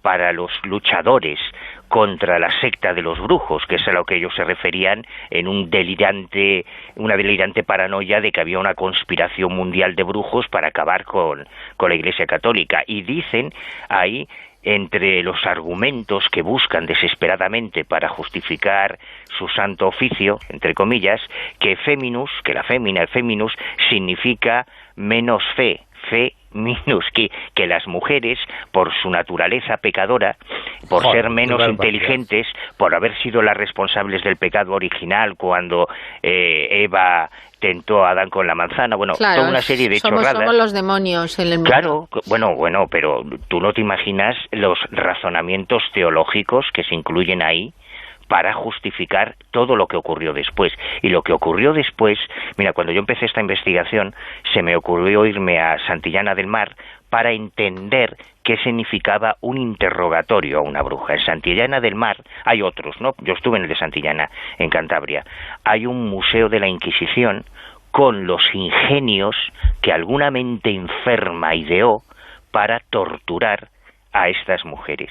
para los luchadores contra la secta de los brujos, que es a lo que ellos se referían en una delirante paranoia de que había una conspiración mundial de brujos para acabar con la Iglesia Católica. Y dicen ahí, entre los argumentos que buscan desesperadamente para justificar su santo oficio, entre comillas, que feminus, que la fémina, el feminus, significa menos fe minus, que las mujeres, por su naturaleza pecadora, por ser menos inteligentes, por haber sido las responsables del pecado original cuando Eva tentó a Adán con la manzana, bueno, claro, toda una serie de chorradas. Somos los demonios en el mundo. Claro, bueno, pero tú no te imaginas los razonamientos teológicos que se incluyen ahí para justificar todo lo que ocurrió después. Y lo que ocurrió después, mira, cuando yo empecé esta investigación, se me ocurrió irme a Santillana del Mar para entender qué significaba un interrogatorio a una bruja. En Santillana del Mar hay otros, ¿no? Yo estuve en el de Santillana, en Cantabria. Hay un museo de la Inquisición con los ingenios que alguna mente enferma ideó para torturar a estas mujeres.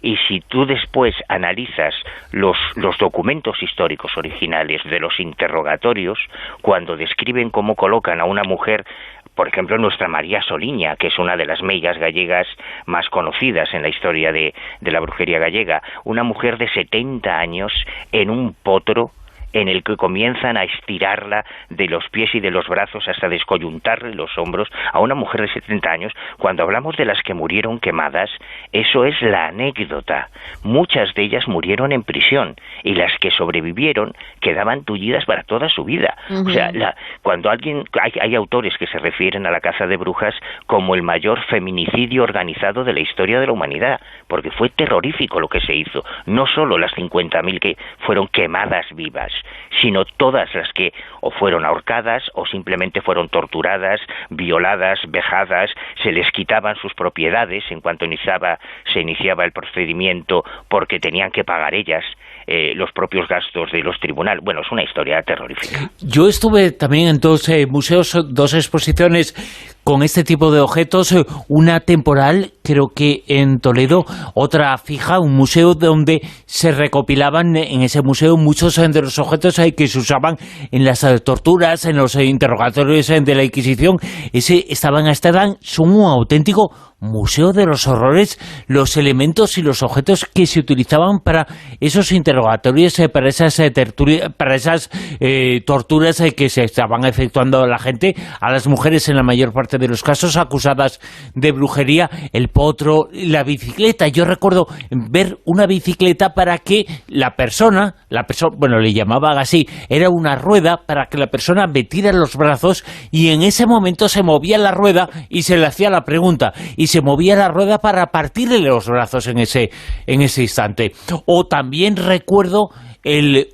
Y si tú después analizas los documentos históricos originales de los interrogatorios, cuando describen cómo colocan a una mujer, por ejemplo, nuestra María Soliña, que es una de las meigas gallegas más conocidas en la historia de la brujería gallega, una mujer de 70 años en un potro en el que comienzan a estirarla de los pies y de los brazos hasta descoyuntarle los hombros a una mujer de 70 años. Cuando hablamos de las que murieron quemadas, eso es la anécdota. Muchas de ellas murieron en prisión y las que sobrevivieron quedaban tullidas para toda su vida. O sea, cuando hay autores que se refieren a la caza de brujas como el mayor feminicidio organizado de la historia de la humanidad, porque fue terrorífico lo que se hizo. No solo las 50.000 que fueron quemadas vivas, sino todas las que o fueron ahorcadas o simplemente fueron torturadas, violadas, vejadas, se les quitaban sus propiedades en cuanto se iniciaba el procedimiento porque tenían que pagar ellas los propios gastos de los tribunales. Bueno, es una historia terrorífica. Yo estuve también en dos museos, dos exposiciones con este tipo de objetos, una temporal, creo que en Toledo, otra fija, un museo donde se recopilaban en ese museo muchos de los objetos que se usaban en las torturas, en los interrogatorios de la Inquisición. Estaban a Amsterdam, son un auténtico museo de los horrores, los elementos y los objetos que se utilizaban para esos interrogatorios, para esas torturas que se estaban efectuando a la gente, a las mujeres en la mayor parte de los casos acusadas de brujería, el potro, la bicicleta. Yo recuerdo ver una bicicleta para que la persona, bueno, le llamaban así, era una rueda para que la persona metiera los brazos y en ese momento se movía la rueda y se le hacía la pregunta y se movía la rueda para partirle los brazos en ese instante. O también recuerdo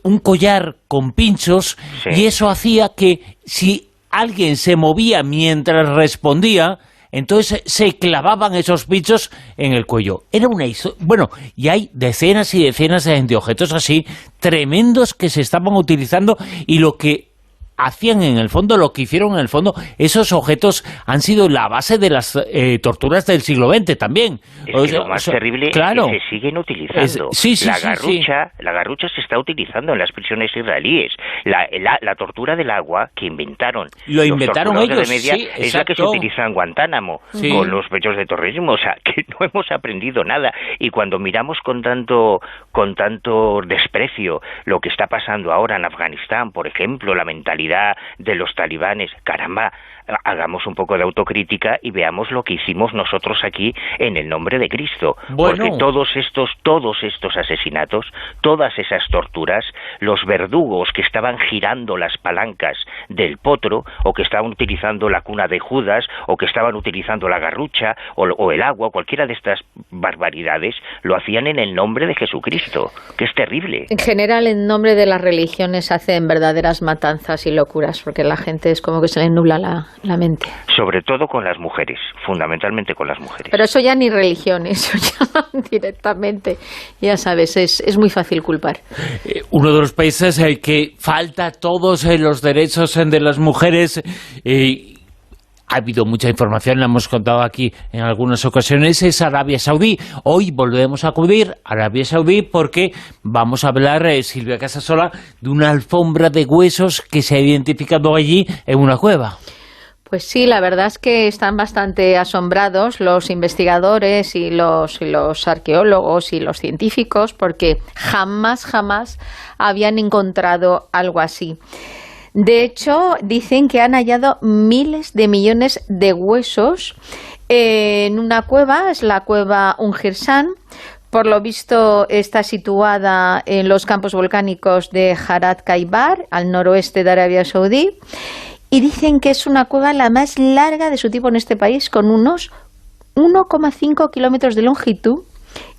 un collar con pinchos, sí. Y eso hacía que si alguien se movía mientras respondía, entonces se clavaban esos pinchos en el cuello. Era una historia. Bueno, y hay decenas y decenas de objetos así tremendos que se estaban utilizando y lo que hacían en el fondo, lo que hicieron en el fondo, esos objetos han sido la base de las torturas del siglo XX también. Es que lo más terrible claro, es que se siguen utilizando. La garrucha se está utilizando en las prisiones israelíes. La tortura del agua que inventaron. Lo inventaron ellos, de media, es la que se utiliza en Guantánamo, con los pechos de terrorismo. O sea, que no hemos aprendido nada. Y cuando miramos con tanto desprecio lo que está pasando ahora en Afganistán, por ejemplo, la mentalidad de los talibanes, caramba, hagamos un poco de autocrítica y veamos lo que hicimos nosotros aquí en el nombre de Cristo. Porque todos estos asesinatos, todas esas torturas, los verdugos que estaban girando las palancas del potro, o que estaban utilizando la cuna de Judas, o que estaban utilizando la garrucha, o el agua, cualquiera de estas barbaridades, lo hacían en el nombre de Jesucristo, que es terrible. En general, en nombre de las religiones hacen verdaderas matanzas y locuras, porque la gente es como que se le nubla la mente. Sobre todo con las mujeres, fundamentalmente con las mujeres. Pero eso ya ni religión, eso ya directamente, ya sabes, es muy fácil culpar. Uno de los países que falta todos los derechos de las mujeres, ha habido mucha información, la hemos contado aquí en algunas ocasiones, es Arabia Saudí. Hoy volvemos a acudir a Arabia Saudí porque vamos a hablar, Silvia Casasola, de una alfombra de huesos que se ha identificado allí en una cueva. Pues sí, la verdad es que están bastante asombrados los investigadores y los arqueólogos y los científicos porque jamás habían encontrado algo así. De hecho, dicen que han hallado miles de millones de huesos en una cueva, es la cueva Ungirsan. Por lo visto está situada en los campos volcánicos de Harat Kaibar, al noroeste de Arabia Saudí, y dicen que es una cueva la más larga de su tipo en este país, con unos 1,5 kilómetros de longitud.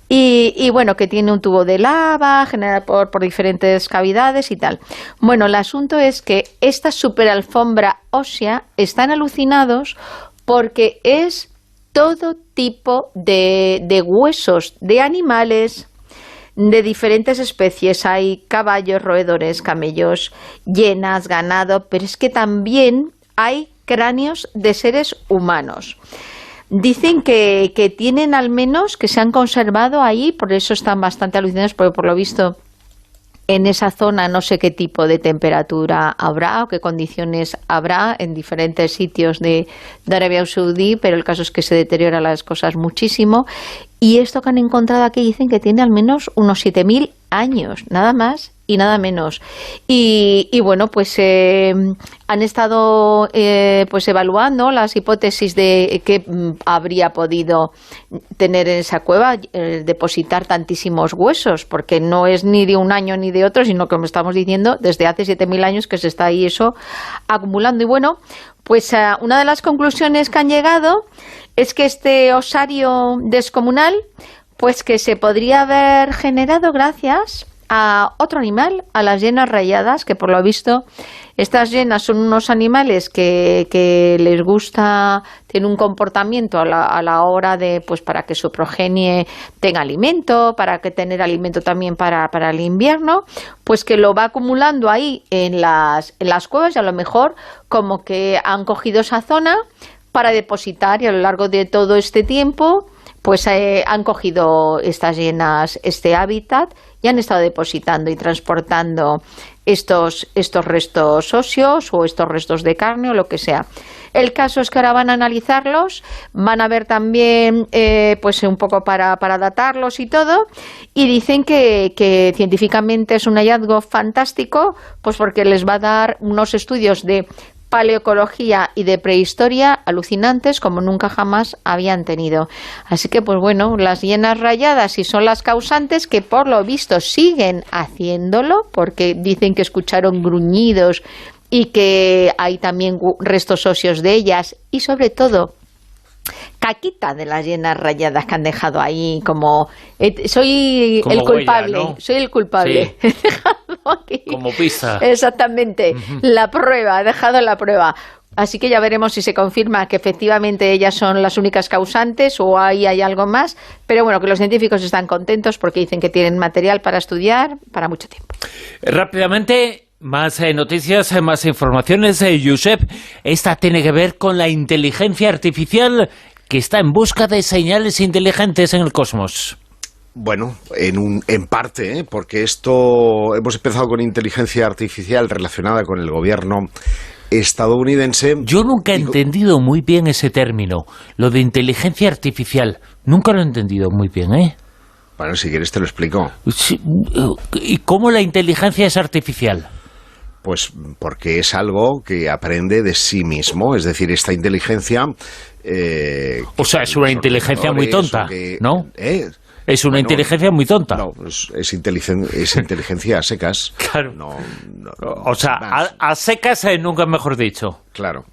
Y bueno, que tiene un tubo de lava generado por diferentes cavidades y tal. Bueno, el asunto es que esta superalfombra ósea están alucinados porque es todo tipo de huesos de animales de diferentes especies. Hay caballos, roedores, camellos, hienas, ganado, pero es que también hay cráneos de seres humanos. Dicen que tienen al menos, que se han conservado ahí, por eso están bastante alucinados, porque por lo visto en esa zona no sé qué tipo de temperatura habrá o qué condiciones habrá en diferentes sitios de Arabia Saudí, pero el caso es que se deterioran las cosas muchísimo. Y esto que han encontrado aquí dicen que tiene al menos unos 7.000 años, nada más y nada menos. Y bueno, pues han estado pues evaluando las hipótesis de qué habría podido tener en esa cueva, depositar tantísimos huesos, porque no es ni de un año ni de otro, sino, como estamos diciendo, desde hace 7.000 años que se está ahí eso acumulando. Y bueno, pues una de las conclusiones que han llegado es que este osario descomunal, pues que se podría haber generado gracias a otro animal, a las hienas rayadas, que por lo visto estas hienas son unos animales que les gusta, tienen un comportamiento a la hora de, pues para que su progenie tenga alimento, para que tener alimento también para el invierno, pues que lo va acumulando ahí en las cuevas, y a lo mejor como que han cogido esa zona para depositar, y a lo largo de todo este tiempo pues han cogido estas hienas este hábitat y han estado depositando y transportando estos restos óseos o estos restos de carne o lo que sea. El caso es que ahora van a analizarlos, van a ver también pues un poco para datarlos y todo, y dicen que científicamente es un hallazgo fantástico, pues porque les va a dar unos estudios de paleoecología y de prehistoria alucinantes como nunca jamás habían tenido. Así que, pues bueno, las hienas rayadas, si son las causantes, que por lo visto siguen haciéndolo, porque dicen que escucharon gruñidos y que hay también restos óseos de ellas, y sobre todo caquita de las hienas rayadas que han dejado ahí como soy como el culpable, huella, ¿no? Soy el culpable. Sí. He dejado aquí. Como pizza. Exactamente. La prueba, he dejado la prueba. Así que ya veremos si se confirma que efectivamente ellas son las únicas causantes o hay algo más. Pero bueno, que los científicos están contentos porque dicen que tienen material para estudiar para mucho tiempo. Rápidamente, más noticias, más informaciones. Josep, esta tiene que ver con la inteligencia artificial que está en busca de señales inteligentes en el cosmos. Bueno, en parte, porque esto hemos empezado con inteligencia artificial relacionada con el gobierno estadounidense. Yo nunca he entendido muy bien ese término, lo de inteligencia artificial. Nunca lo he entendido muy bien, ¿eh? Bueno, si quieres te lo explico. ¿Y cómo la inteligencia es artificial? Pues porque es algo que aprende de sí mismo, es decir, esta inteligencia... o sea, es una inteligencia muy tonta, ¿no? Es una inteligencia muy tonta. No, es inteligencia a secas. Claro. O sea, a secas nunca mejor dicho. Claro.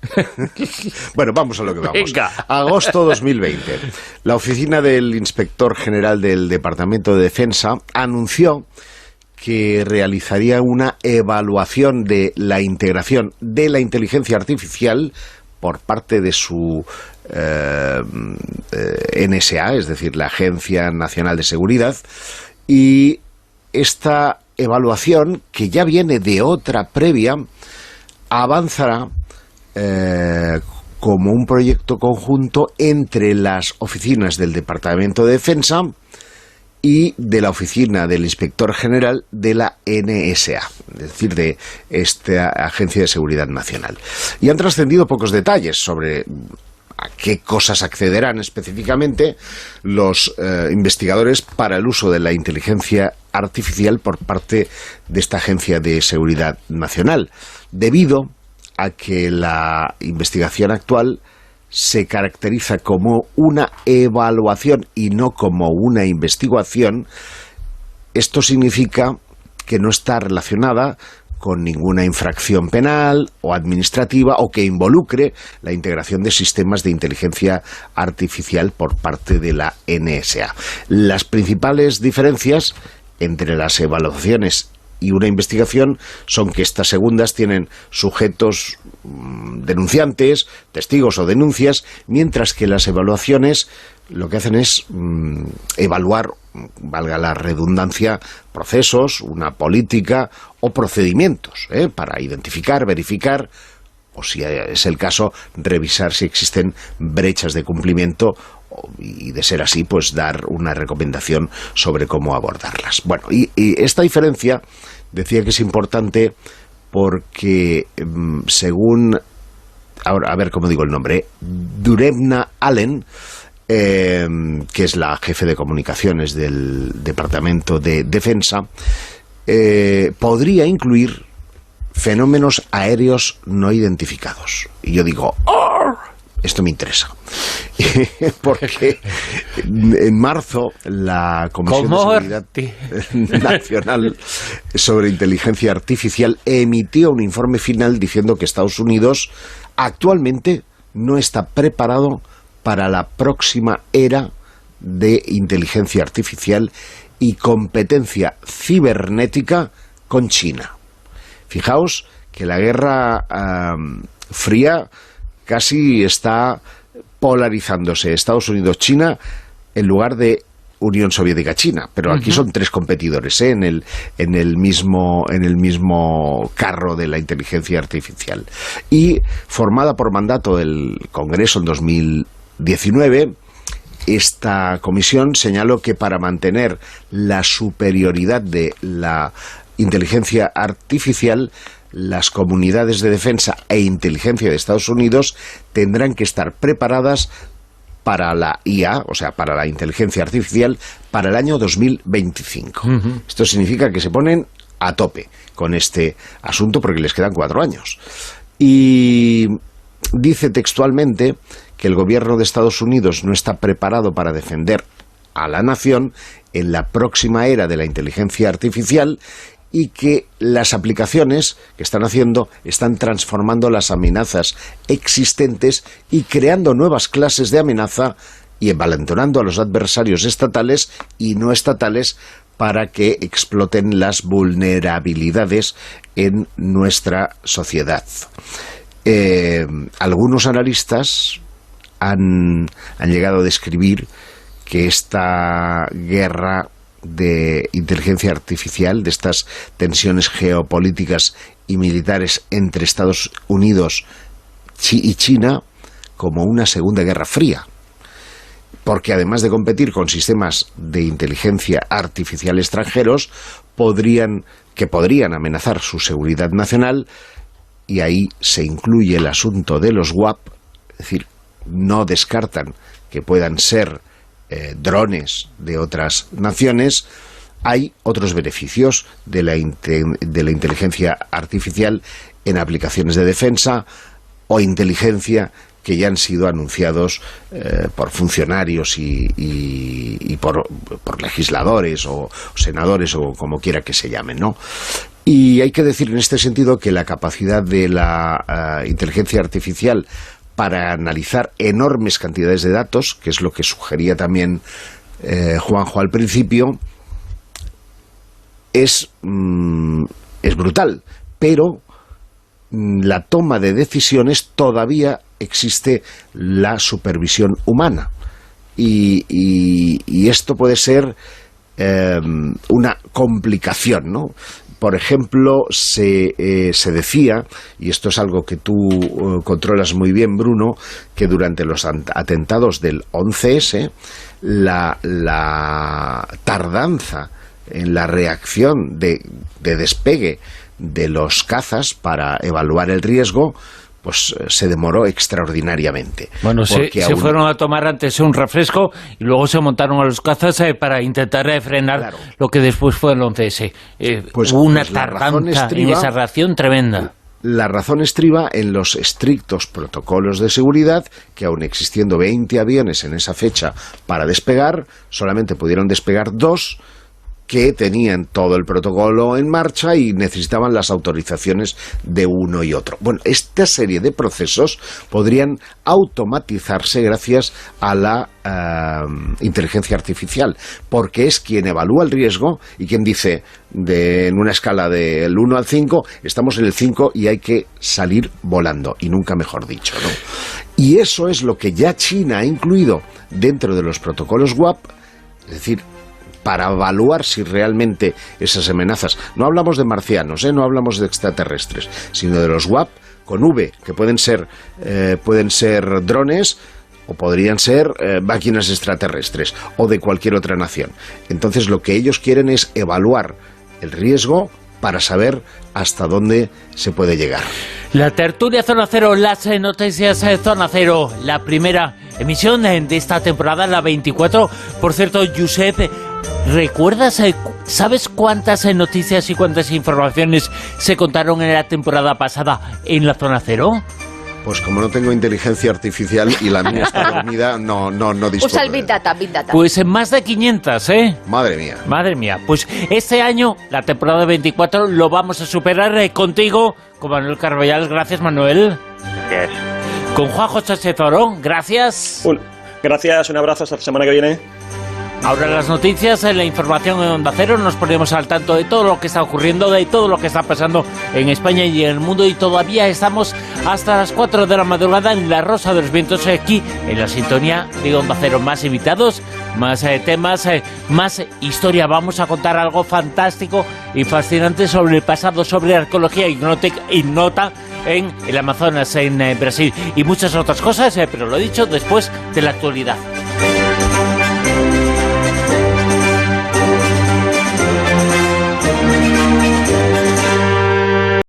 Bueno, vamos a lo que vamos. Venga. Agosto 2020. La oficina del Inspector General del Departamento de Defensa anunció que realizaría una evaluación de la integración de la inteligencia artificial por parte de su NSA, es decir, la Agencia Nacional de Seguridad, y esta evaluación, que ya viene de otra previa, avanzará como un proyecto conjunto entre las oficinas del Departamento de Defensa y de la oficina del Inspector General de la NSA, es decir, de esta Agencia de Seguridad Nacional. Y han trascendido pocos detalles sobre a qué cosas accederán específicamente los investigadores para el uso de la inteligencia artificial por parte de esta Agencia de Seguridad Nacional, debido a que la investigación actual se caracteriza como una evaluación y no como una investigación. Esto significa que no está relacionada con ninguna infracción penal o administrativa o que involucre la integración de sistemas de inteligencia artificial por parte de la NSA. Las principales diferencias entre las evaluaciones y una investigación son que estas segundas tienen sujetos denunciantes, testigos o denuncias, mientras que las evaluaciones lo que hacen es evaluar, valga la redundancia, procesos, una política o procedimientos, para identificar, verificar o, si es el caso, revisar si existen brechas de cumplimiento y, de ser así, pues dar una recomendación sobre cómo abordarlas. Bueno, y esta diferencia decía que es importante porque, según, ahora a ver cómo digo el nombre, Durevna Allen, que es la jefe de comunicaciones del Departamento de Defensa, podría incluir fenómenos aéreos no identificados. Y yo digo, ¡oh! Esto me interesa. Porque en marzo la Comisión de Seguridad Nacional sobre Inteligencia Artificial emitió un informe final diciendo que Estados Unidos actualmente no está preparado para la próxima era de inteligencia artificial y competencia cibernética con China. Fijaos que la Guerra Fría casi está polarizándose, Estados Unidos-China en lugar de Unión Soviética-China, pero aquí son tres competidores, en el mismo carro de la inteligencia artificial. Y formada por mandato del Congreso en 2019, esta comisión señaló que para mantener la superioridad de la inteligencia artificial, las comunidades de defensa e inteligencia de Estados Unidos tendrán que estar preparadas para la IA, o sea, para la inteligencia artificial, para el año 2025. Esto significa que se ponen a tope con este asunto porque les quedan 4 años. Y dice textualmente que el gobierno de Estados Unidos no está preparado para defender a la nación en la próxima era de la inteligencia artificial y que las aplicaciones que están haciendo están transformando las amenazas existentes y creando nuevas clases de amenaza y envalentonando a los adversarios estatales y no estatales para que exploten las vulnerabilidades en nuestra sociedad. Algunos analistas han llegado a describir que esta guerra de inteligencia artificial, de estas tensiones geopolíticas y militares entre Estados Unidos y China, como una segunda guerra fría, porque además de competir con sistemas de inteligencia artificial extranjeros, podrían amenazar su seguridad nacional, y ahí se incluye el asunto de los WAP, es decir, no descartan que puedan ser drones de otras naciones. Hay otros beneficios de la inteligencia artificial en aplicaciones de defensa o inteligencia que ya han sido anunciados por funcionarios y por legisladores o senadores o como quiera que se llamen, ¿no? Y hay que decir en este sentido que la capacidad de la inteligencia artificial para analizar enormes cantidades de datos, que es lo que sugería también Juanjo al principio, es brutal, pero la toma de decisiones todavía existe la supervisión humana y esto puede ser una complicación, ¿no? por ejemplo, se decía, y esto es algo que tú controlas muy bien, Bruno, que durante los atentados del 11S, la tardanza en la reacción de despegue de los cazas para evaluar el riesgo, pues se demoró extraordinariamente. Bueno, se fueron a tomar antes un refresco y luego se montaron a los cazas para intentar frenar lo que después fue el 11S. Hubo una tardanza en esa reacción tremenda. La razón estriba en los estrictos protocolos de seguridad, que aun existiendo 20 aviones en esa fecha para despegar, solamente pudieron despegar 2 que tenían todo el protocolo en marcha y necesitaban las autorizaciones de uno y otro. Bueno, esta serie de procesos podrían automatizarse gracias a la inteligencia artificial, porque es quien evalúa el riesgo y quien dice, en una escala del 1 al 5, estamos en el 5 y hay que salir volando, y nunca mejor dicho, ¿no? Y eso es lo que ya China ha incluido dentro de los protocolos WAP, es decir, para evaluar si realmente esas amenazas, no hablamos de marcianos, no hablamos de extraterrestres, sino de los WAP con V, que pueden ser drones o podrían ser máquinas extraterrestres o de cualquier otra nación. Entonces lo que ellos quieren es evaluar el riesgo para saber hasta dónde se puede llegar. La tertulia Zona Cero, las noticias Zona Cero, la primera emisión de esta temporada, la 24. Por cierto, Josep, ¿recuerdas, sabes cuántas noticias y cuántas informaciones se contaron en la temporada pasada en la Zona Cero? Pues como no tengo inteligencia artificial y la mía está dormida, no dispongo. Usa el Big Data, Big Data. Pues en más de 500, ¿eh? Madre mía. Madre mía. Pues este año, la temporada 24, lo vamos a superar contigo, con Manuel Carballal. Gracias, Manuel. Gracias. Con Juanjo Sánchez Oro. Gracias. Gracias, un abrazo, hasta la semana que viene. Ahora las noticias, la información en Onda Cero, nos ponemos al tanto de todo lo que está ocurriendo, de todo lo que está pasando en España y en el mundo, y todavía estamos hasta las 4 de la madrugada en La Rosa de los Vientos, aquí en la sintonía de Onda Cero. Más invitados, más temas, más historia. Vamos a contar algo fantástico y fascinante sobre el pasado, sobre arqueología ignota en el Amazonas, en Brasil, y muchas otras cosas, pero lo dicho, después de la actualidad.